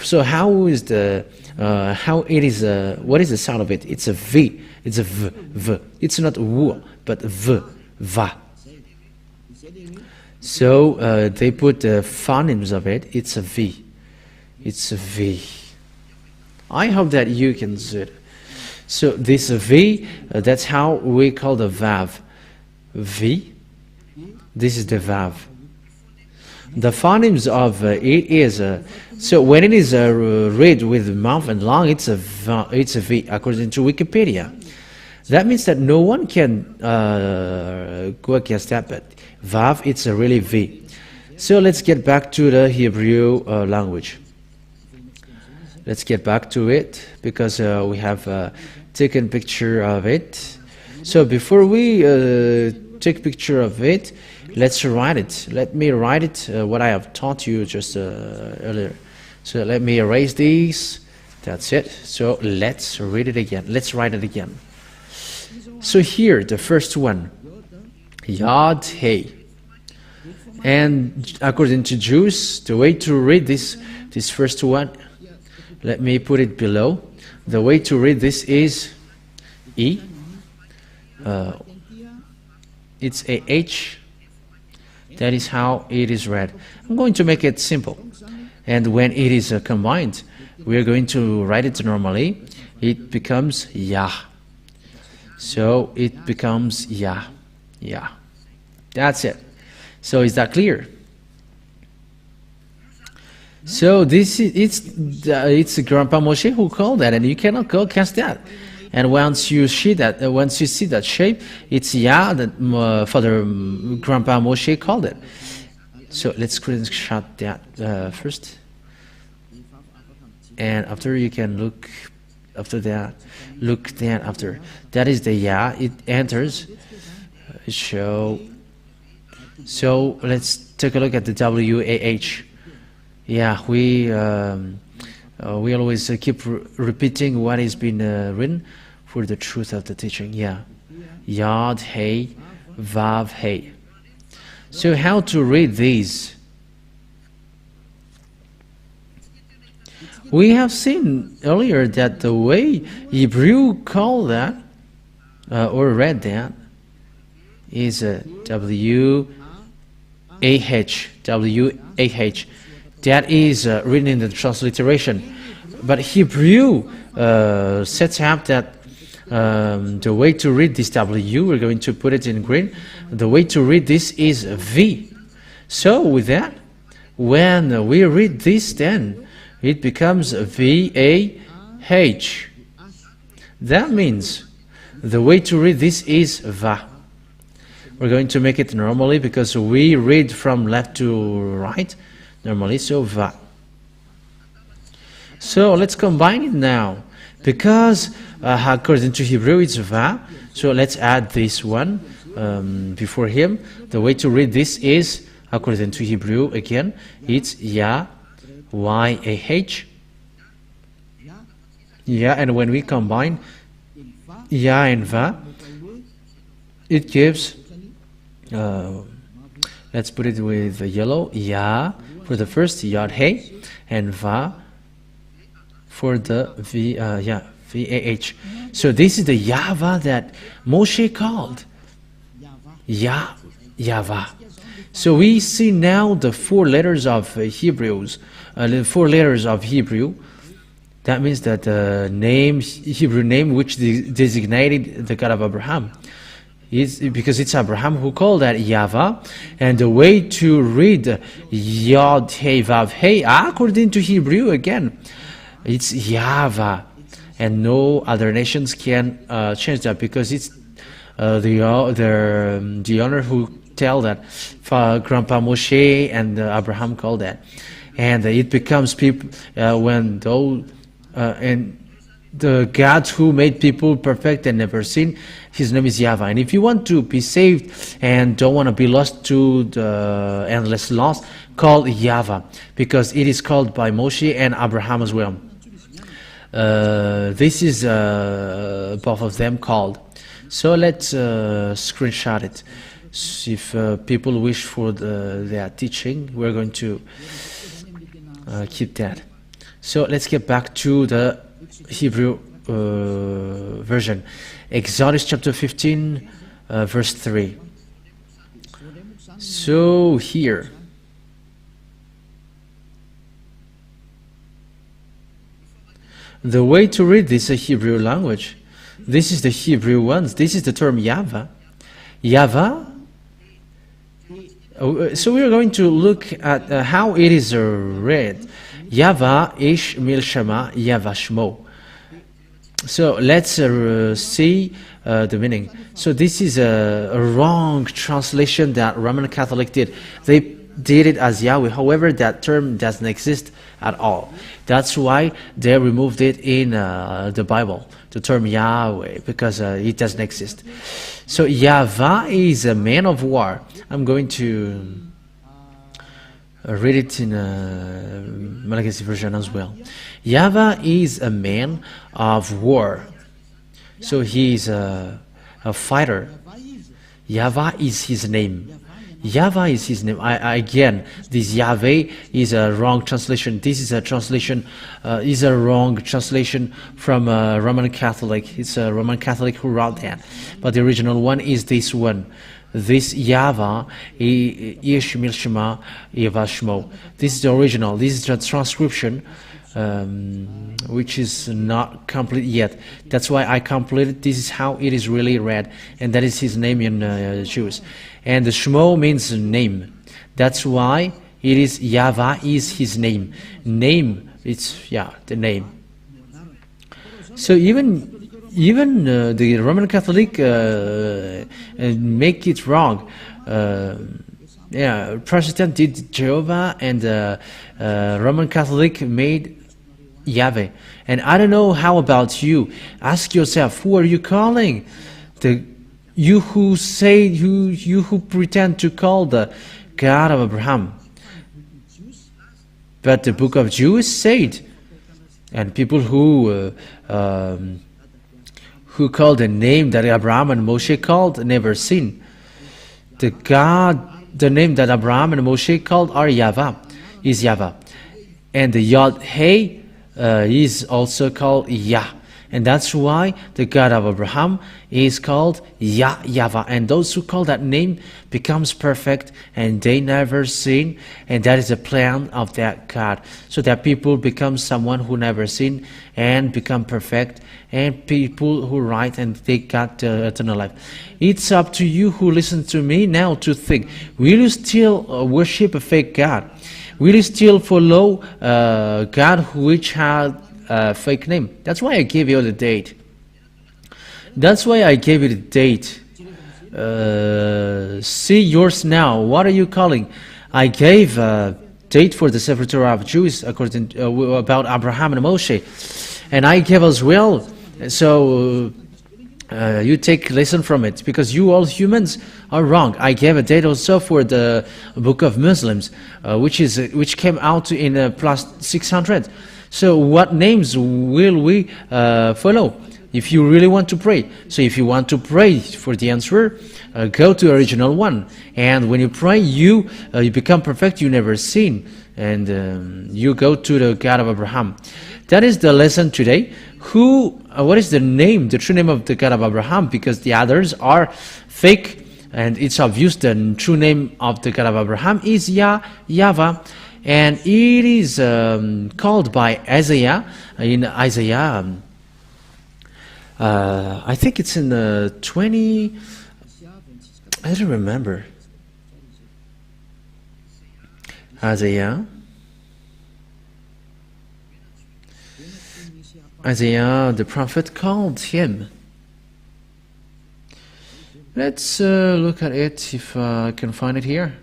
So how is the how it is what is the sound of it? It's a V. It's a V. V. It's not W, but V. Va. So they put the phonemes of it. It's a V. It's a V. I hope that you can see it. So this V, that's how we call the Vav. V. This is the Vav. The phonemes of it is so when it is read with mouth and lung, it's a V according to Wikipedia. That means that no one can go against that. But Vav, it's a really V. So let's get back to the Hebrew language. Let's get back to it, because we have taken picture of it. So before we take picture of it, let's write it. Let me write it, what I have taught you just earlier. So let me erase these. That's it. So let's read it again. Let's write it again. So here, the first one. Yahvah. And according to Jews, the way to read this first one, let me put it below. The way to read this is E. It's a H. That is how it is read. I'm going to make it simple. And when it is combined, we are going to write it normally. It becomes Yah. So it becomes Yah. Yah. That's it. So is that clear? So this is it's Grandpa Moshe who called that, and you cannot go against that. And once you see that shape, it's Yah that Father Grandpa Moshe called it. So let's screenshot that first, and after you can look after that. Look then after that is the Yah. It enters. So let's take a look at the WAH. Yeah, we always keep repeating what has been written for the truth of the teaching. Yeah, Yod, Hey, Vav, Hey. So how to read these? We have seen earlier that the way Hebrew called that or read that is W-A-H. That is written in the transliteration. But Hebrew sets up that the way to read this W, we're going to put it in green, the way to read this is V. So with that, when we read this, then it becomes V-A-H. That means the way to read this is Va. We're going to make it normally because we read from left to right normally, so Va. So let's combine it now. Because according to Hebrew it's Va, so let's add this one before him. The way to read this is, according to Hebrew again, it's Yah, Y-A-H. Yeah, and when we combine Yah and Va, it gives, let's put it with yellow, Yah for the first, Yod Hey, and Va for the V-A-H. So this is the Yahvah that Moshe called. Yahvah. So we see now the four letters of Hebrews, the four letters of Hebrew. That means that the name, Hebrew name, which designated the God of Abraham, is because it's Abraham who called that Yahvah. And the way to read Yod Hey Vav Hey, according to Hebrew again, it's Yahvah, and no other nations can change that because it's the owner who tell that Grandpa Moshe and Abraham called that, and it becomes people when those and the God who made people perfect and never sin, his name is Yahvah. And if you want to be saved and don't want to be lost to the endless loss, call Yahvah, because it is called by Moshe and Abraham as well. This is both of them called. So let's screenshot it. If people wish for their teaching, we're going to keep that. So let's get back to the Hebrew version. Exodus chapter 15, verse 3. So here, the way to read this Hebrew language, this is the Hebrew ones. This is the term Yahvah. Yahvah. So we are going to look at how it is read. Yahvah ish milshama Yahvah shmo. So let's see the meaning. So this is a wrong translation that Roman Catholic did. They did it as Yahweh. However, that term doesn't exist at all. That's why they removed it in the Bible, the term Yahweh, because it doesn't exist. So Yahvah is a man of war. I'm going to read it in Malagasy version as well. Yahvah is a man of war. So he is a fighter. Yahvah is his name. Yahvah is his name. Again, this Yahweh is a wrong translation. This is a translation, is a wrong translation from Roman Catholic. It's a Roman Catholic who wrote that. But the original one is this one. This Yahvah, Yeshmil Shema, Yahvah Shmo. This is the original. This is the transcription, which is not complete yet. That's why I completed. This is how it is really read, and that is his name in Jews. And the Shmo means name. That's why it is Yahvah is his name. Name, it's the name. So even the Roman Catholic make it wrong. Protestant did Jehovah, and Roman Catholic made Yahweh. And I don't know how about you. Ask yourself, who are you calling? You who pretend to call the God of Abraham. But the book of Jews said, and people who called the name that Abraham and Moshe called never seen. The name that Abraham and Moshe called are Yahvah, is Yahvah. And the Yod-Heh is also called Yah. And that's why the God of Abraham is called Yahvah. And those who call that name becomes perfect, and they never sin. And that is the plan of that God. So that people become someone who never sin and become perfect. And people who write and they got eternal life. It's up to you who listen to me now to think, will you still worship a fake God? Will you still follow God which had a fake name? That's why I gave you the date. That's why I gave you the date. See yours now. What are you calling? I gave a date for the Sefer Torah of Jews according about Abraham and Moshe, and I gave as well. So you take lesson from it, because you all humans are wrong. I gave a date also for the Book of Muslims, which came out in plus 600. So what names will we follow if you really want to pray? So if you want to pray for the answer, go to original one. And when you pray, you become perfect. You never sin, and you go to the God of Abraham. That is the lesson today. What is the name, the true name of the God of Abraham? Because the others are fake, and it's obvious the true name of the God of Abraham is Yahvah. And it is called by Isaiah, in Isaiah, I think it's in the 20, I don't remember. Isaiah, the prophet called him. Let's look at it if I can find it here.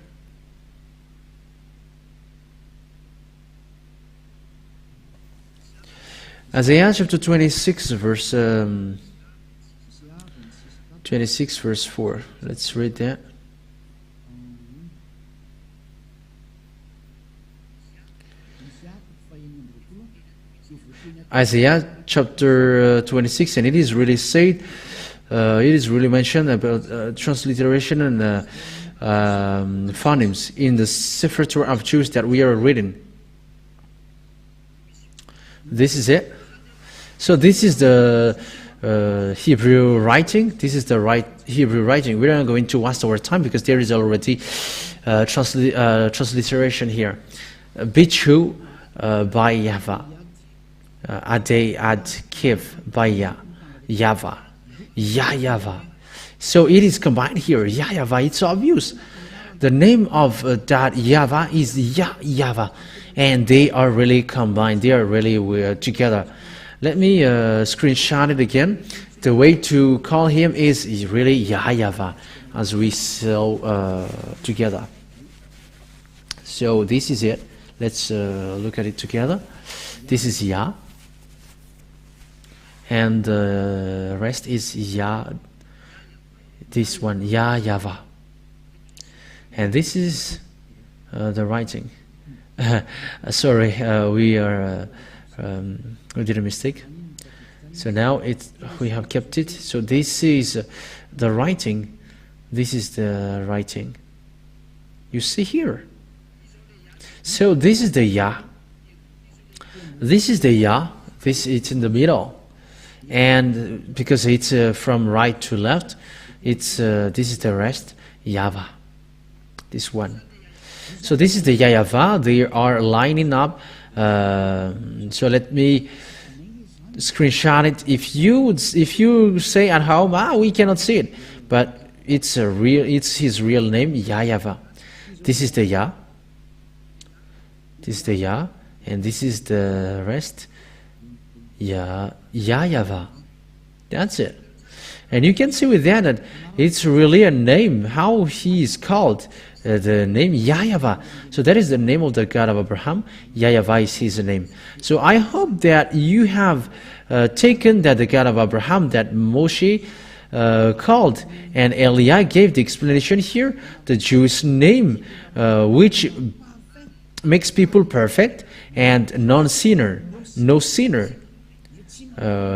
Isaiah chapter 26 verse 4. Let's read that. Isaiah chapter 26, and it is really said, it is really mentioned about transliteration and phonemes in the Sefer Torah of Jews that we are reading. This is it. So this is the Hebrew writing. This is the right Hebrew writing. We're not going to waste our time because there is already transliteration here. Bichu by Yahvah. Adei ad kiv by Yahvah. Yahvah. So it is combined here. Yahvah. It's obvious. The name of that Yahvah is Yahvah. And they are really combined. They are really together. Let me screenshot it again. The way to call him is really Yahvah, as we saw together. So this is it. Let's look at it together. This is Yah. And the rest is Yah. This one, Yahvah. And this is the writing. Sorry, we did a mistake. So now we have kept it. So this is the writing This is the writing. You see here. So this is the Yah. This is the Yah. It's in the middle. And because it's from right to left, this is the rest, Yahvah. This one. So this is the Yahvah. They are lining up. So let me screenshot it. If you say at home, we cannot see it, but it's his real name, Yahvah. This is the Yah. This is the Yah, and this is the rest, Yahvah. That's it. And you can see with that it's really a name, how he is called, the name Yahvah. So that is the name of the God of Abraham. Yahvah is his name. So I hope that you have taken that the God of Abraham that Moshe called, and Eliah gave the explanation here, the Jewish name, which makes people perfect and non-sinner, no sinner,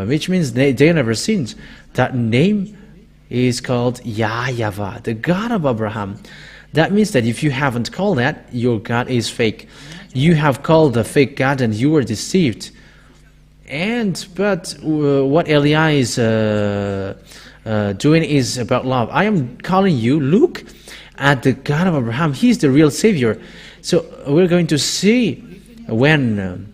which means they never sinned. That name is called Yahvah, the God of Abraham. That means that if you haven't called that, your God is fake. You have called a fake God and you were deceived. But what Eliah is doing is about love. I am calling you, look at the God of Abraham. He's the real Savior. So we're going to see when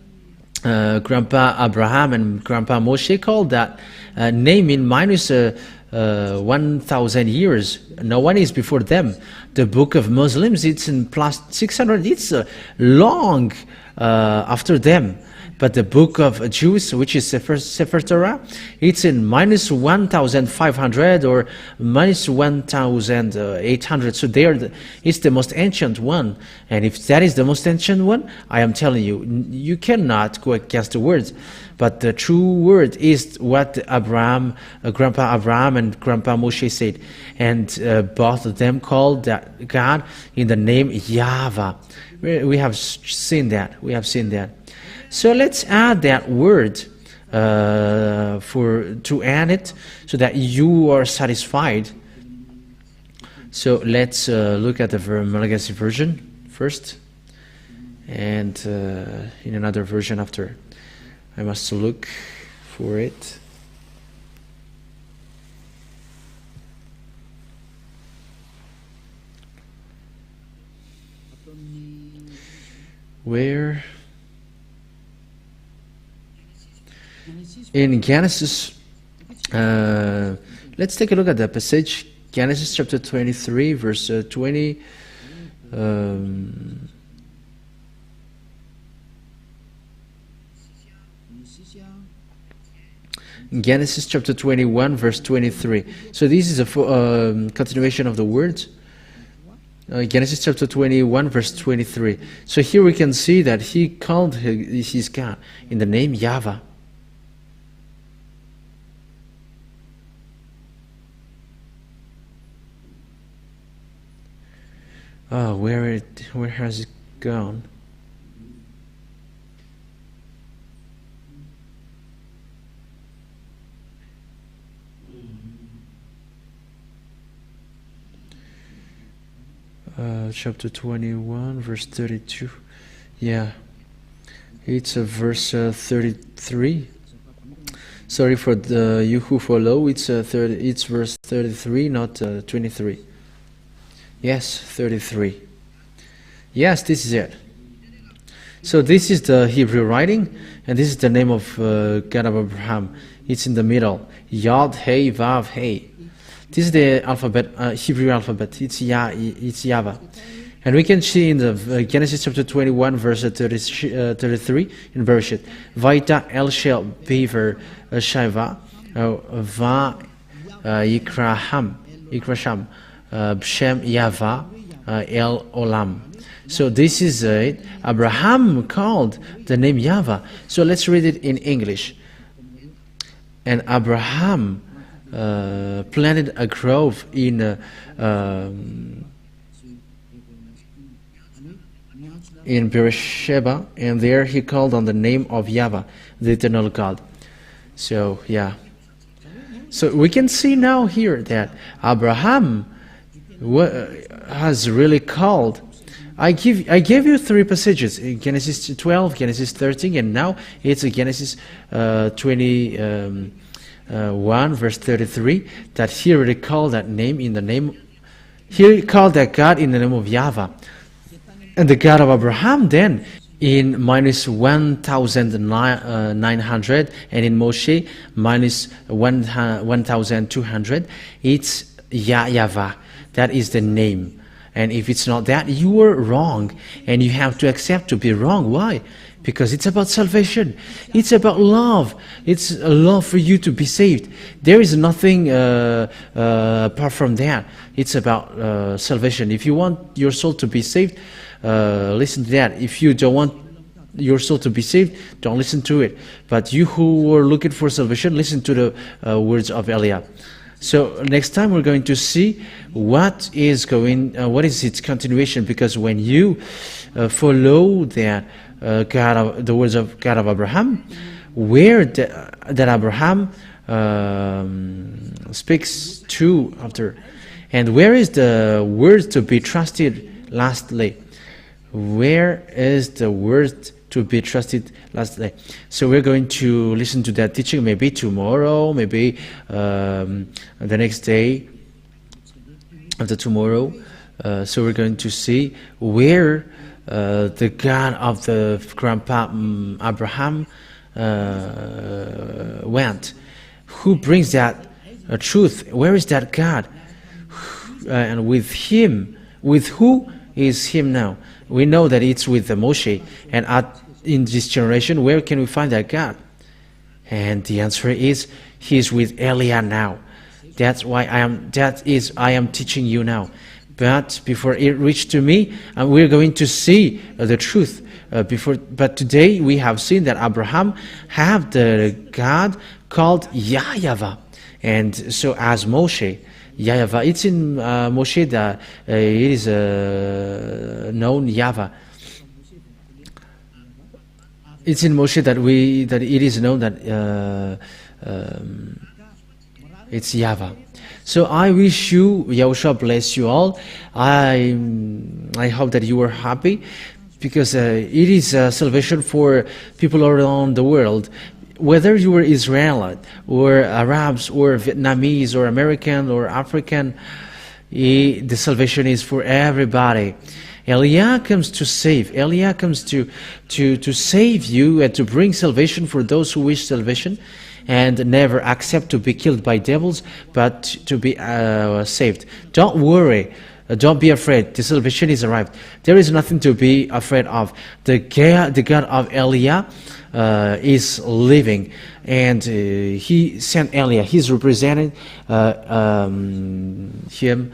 Grandpa Abraham and Grandpa Moshe called that name in minus 1,000 years. No one is before them. The book of Muslims, it's in plus 600. It's long after them. But the book of Jews, which is Sefer Torah, it's in minus 1,500 or minus 1,800. So it's the most ancient one. And if that is the most ancient one, I am telling you, you cannot go against the words. But the true word is what Grandpa Abraham and Grandpa Moshe said. And both of them called that God in the name Yahvah. We have seen that. We have seen that. So let's add that word to add it so that you are satisfied. So let's look at the Malagasy version first, and in another version after. I must look for it. Where? In Genesis, let's take a look at the passage. Genesis chapter 23, verse 20. Genesis chapter 21, verse 23. So this is a continuation of the words. Genesis chapter 21, verse 23. So here we can see that he called his God in the name Yahvah. Oh, where has it gone? Chapter 21, verse 32. Yeah, it's verse 33. Sorry for you who follow. It's verse 33, not 23. Yes, 33. Yes, this is it. So this is the Hebrew writing, and this is the name of God of Abraham. It's in the middle. Yod, Hey, Vav, Hey. This is the alphabet, Hebrew alphabet. It's Yahvah. And we can see in the Genesis chapter 21, verse 33 in Bereshit. Vaita El Shel Beaver Shaiva Va Yikrasham B'Shem Yahvah El Olam. So this is it. Abraham called the name Yahvah. So let's read it in English. And Abraham planted a grove in Beersheba, and there he called on the name of Yahvah, the eternal God. So yeah. So we can see now here that Abraham has really called. I gave you 3 passages, Genesis 12, Genesis 13, and now it's Genesis 21, verse 33, that he already called that name in the name, he called that God in the name of Yahvah. And the God of Abraham then, in minus 1,900, and in Moshe, minus 1,200, it's Yahvah. That is the name. And if it's not that, you are wrong. And you have to accept to be wrong. Why? Because it's about salvation. It's about love. It's a love for you to be saved. There is nothing apart from that. It's about salvation. If you want your soul to be saved, listen to that. If you don't want your soul to be saved, don't listen to it. But you who are looking for salvation, listen to the words of Eliah. So next time we're going to see what is its continuation, because when you follow that the words of God of Abraham, where that Abraham speaks to after, and where is the word to be trusted lastly? Where is the word to be trusted lastly? So we're going to listen to that teaching maybe tomorrow, maybe the next day after tomorrow. So we're going to see where the God of the grandpa Abraham went. Who brings that truth? Where is that God? And with him, with who is him now? We know that it's with Moshe, and in this generation, where can we find that God? And the answer is, he is with Eliah now. That's why I am teaching you now. But before it reached to me, we're going to see the truth. But today we have seen that Abraham have the God called Yahvah, and so as Moshe, Yahvah. It's in Moshe that it is known Yahvah. It's in Moshe that it is known that it's Yahvah. So I wish you, Yahushua bless you all. I hope that you are happy, because it is salvation for people around the world. Whether you are Israelite or Arabs or Vietnamese or American or African, the salvation is for everybody. Eliah comes to save. Eliah comes to save you and to bring salvation for those who wish salvation and never accept to be killed by devils, but to be saved. Don't worry. Don't be afraid. The salvation is arrived. There is nothing to be afraid of. The God of Eliah is living, and he sent Eliah. He's representing him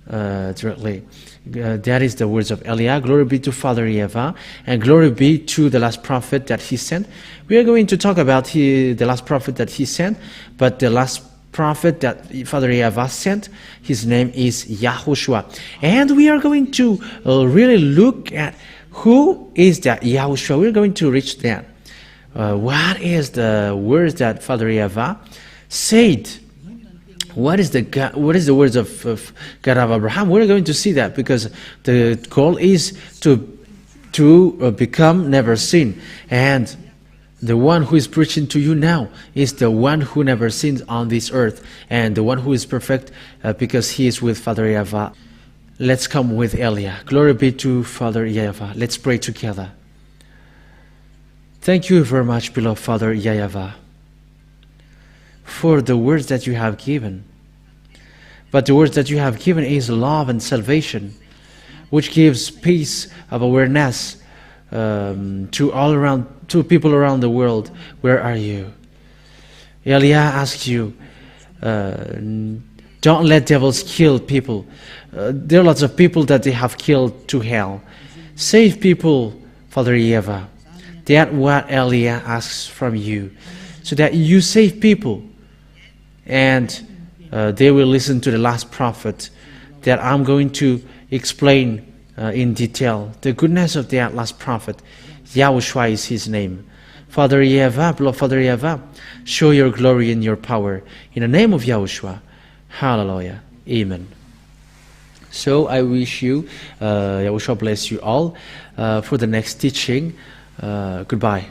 directly. That is the words of Eliah. Glory be to Father Yahvah, and glory be to the last prophet that he sent. We are going to talk about the last prophet that he sent, but the last prophet that Father Yahvah sent, his name is YAHOSHUAH. And we are going to really look at who is that YAHOSHUAH. We're going to reach that. What is the words that Father Yahvah said? What is the words of God of Abraham? We're going to see that, because the goal is to become never sin. And the one who is preaching to you now is the one who never sins on this earth, and the one who is perfect because he is with Father Yahvah. Let's come with Eliah. Glory be to Father Yahvah. Let's pray together. Thank you very much, beloved Father Yahvah, for the words that you have given. But the words that you have given is love and salvation, which gives peace of awareness to people around the world. Where are you? Eliah asked you, don't let devils kill people. There are lots of people that they have killed to hell. Save people, Father Yahvah. That's what Eliah asks from you, so that you save people, and they will listen to the last prophet that I'm going to explain in detail. The goodness of that last prophet, YAHOSHUAH is his name. Father Yahvah, beloved Father Yahvah, show your glory and your power. In the name of YAHOSHUAH. Hallelujah. Amen. So I wish you, YAHOSHUAH bless you all for the next teaching. Goodbye.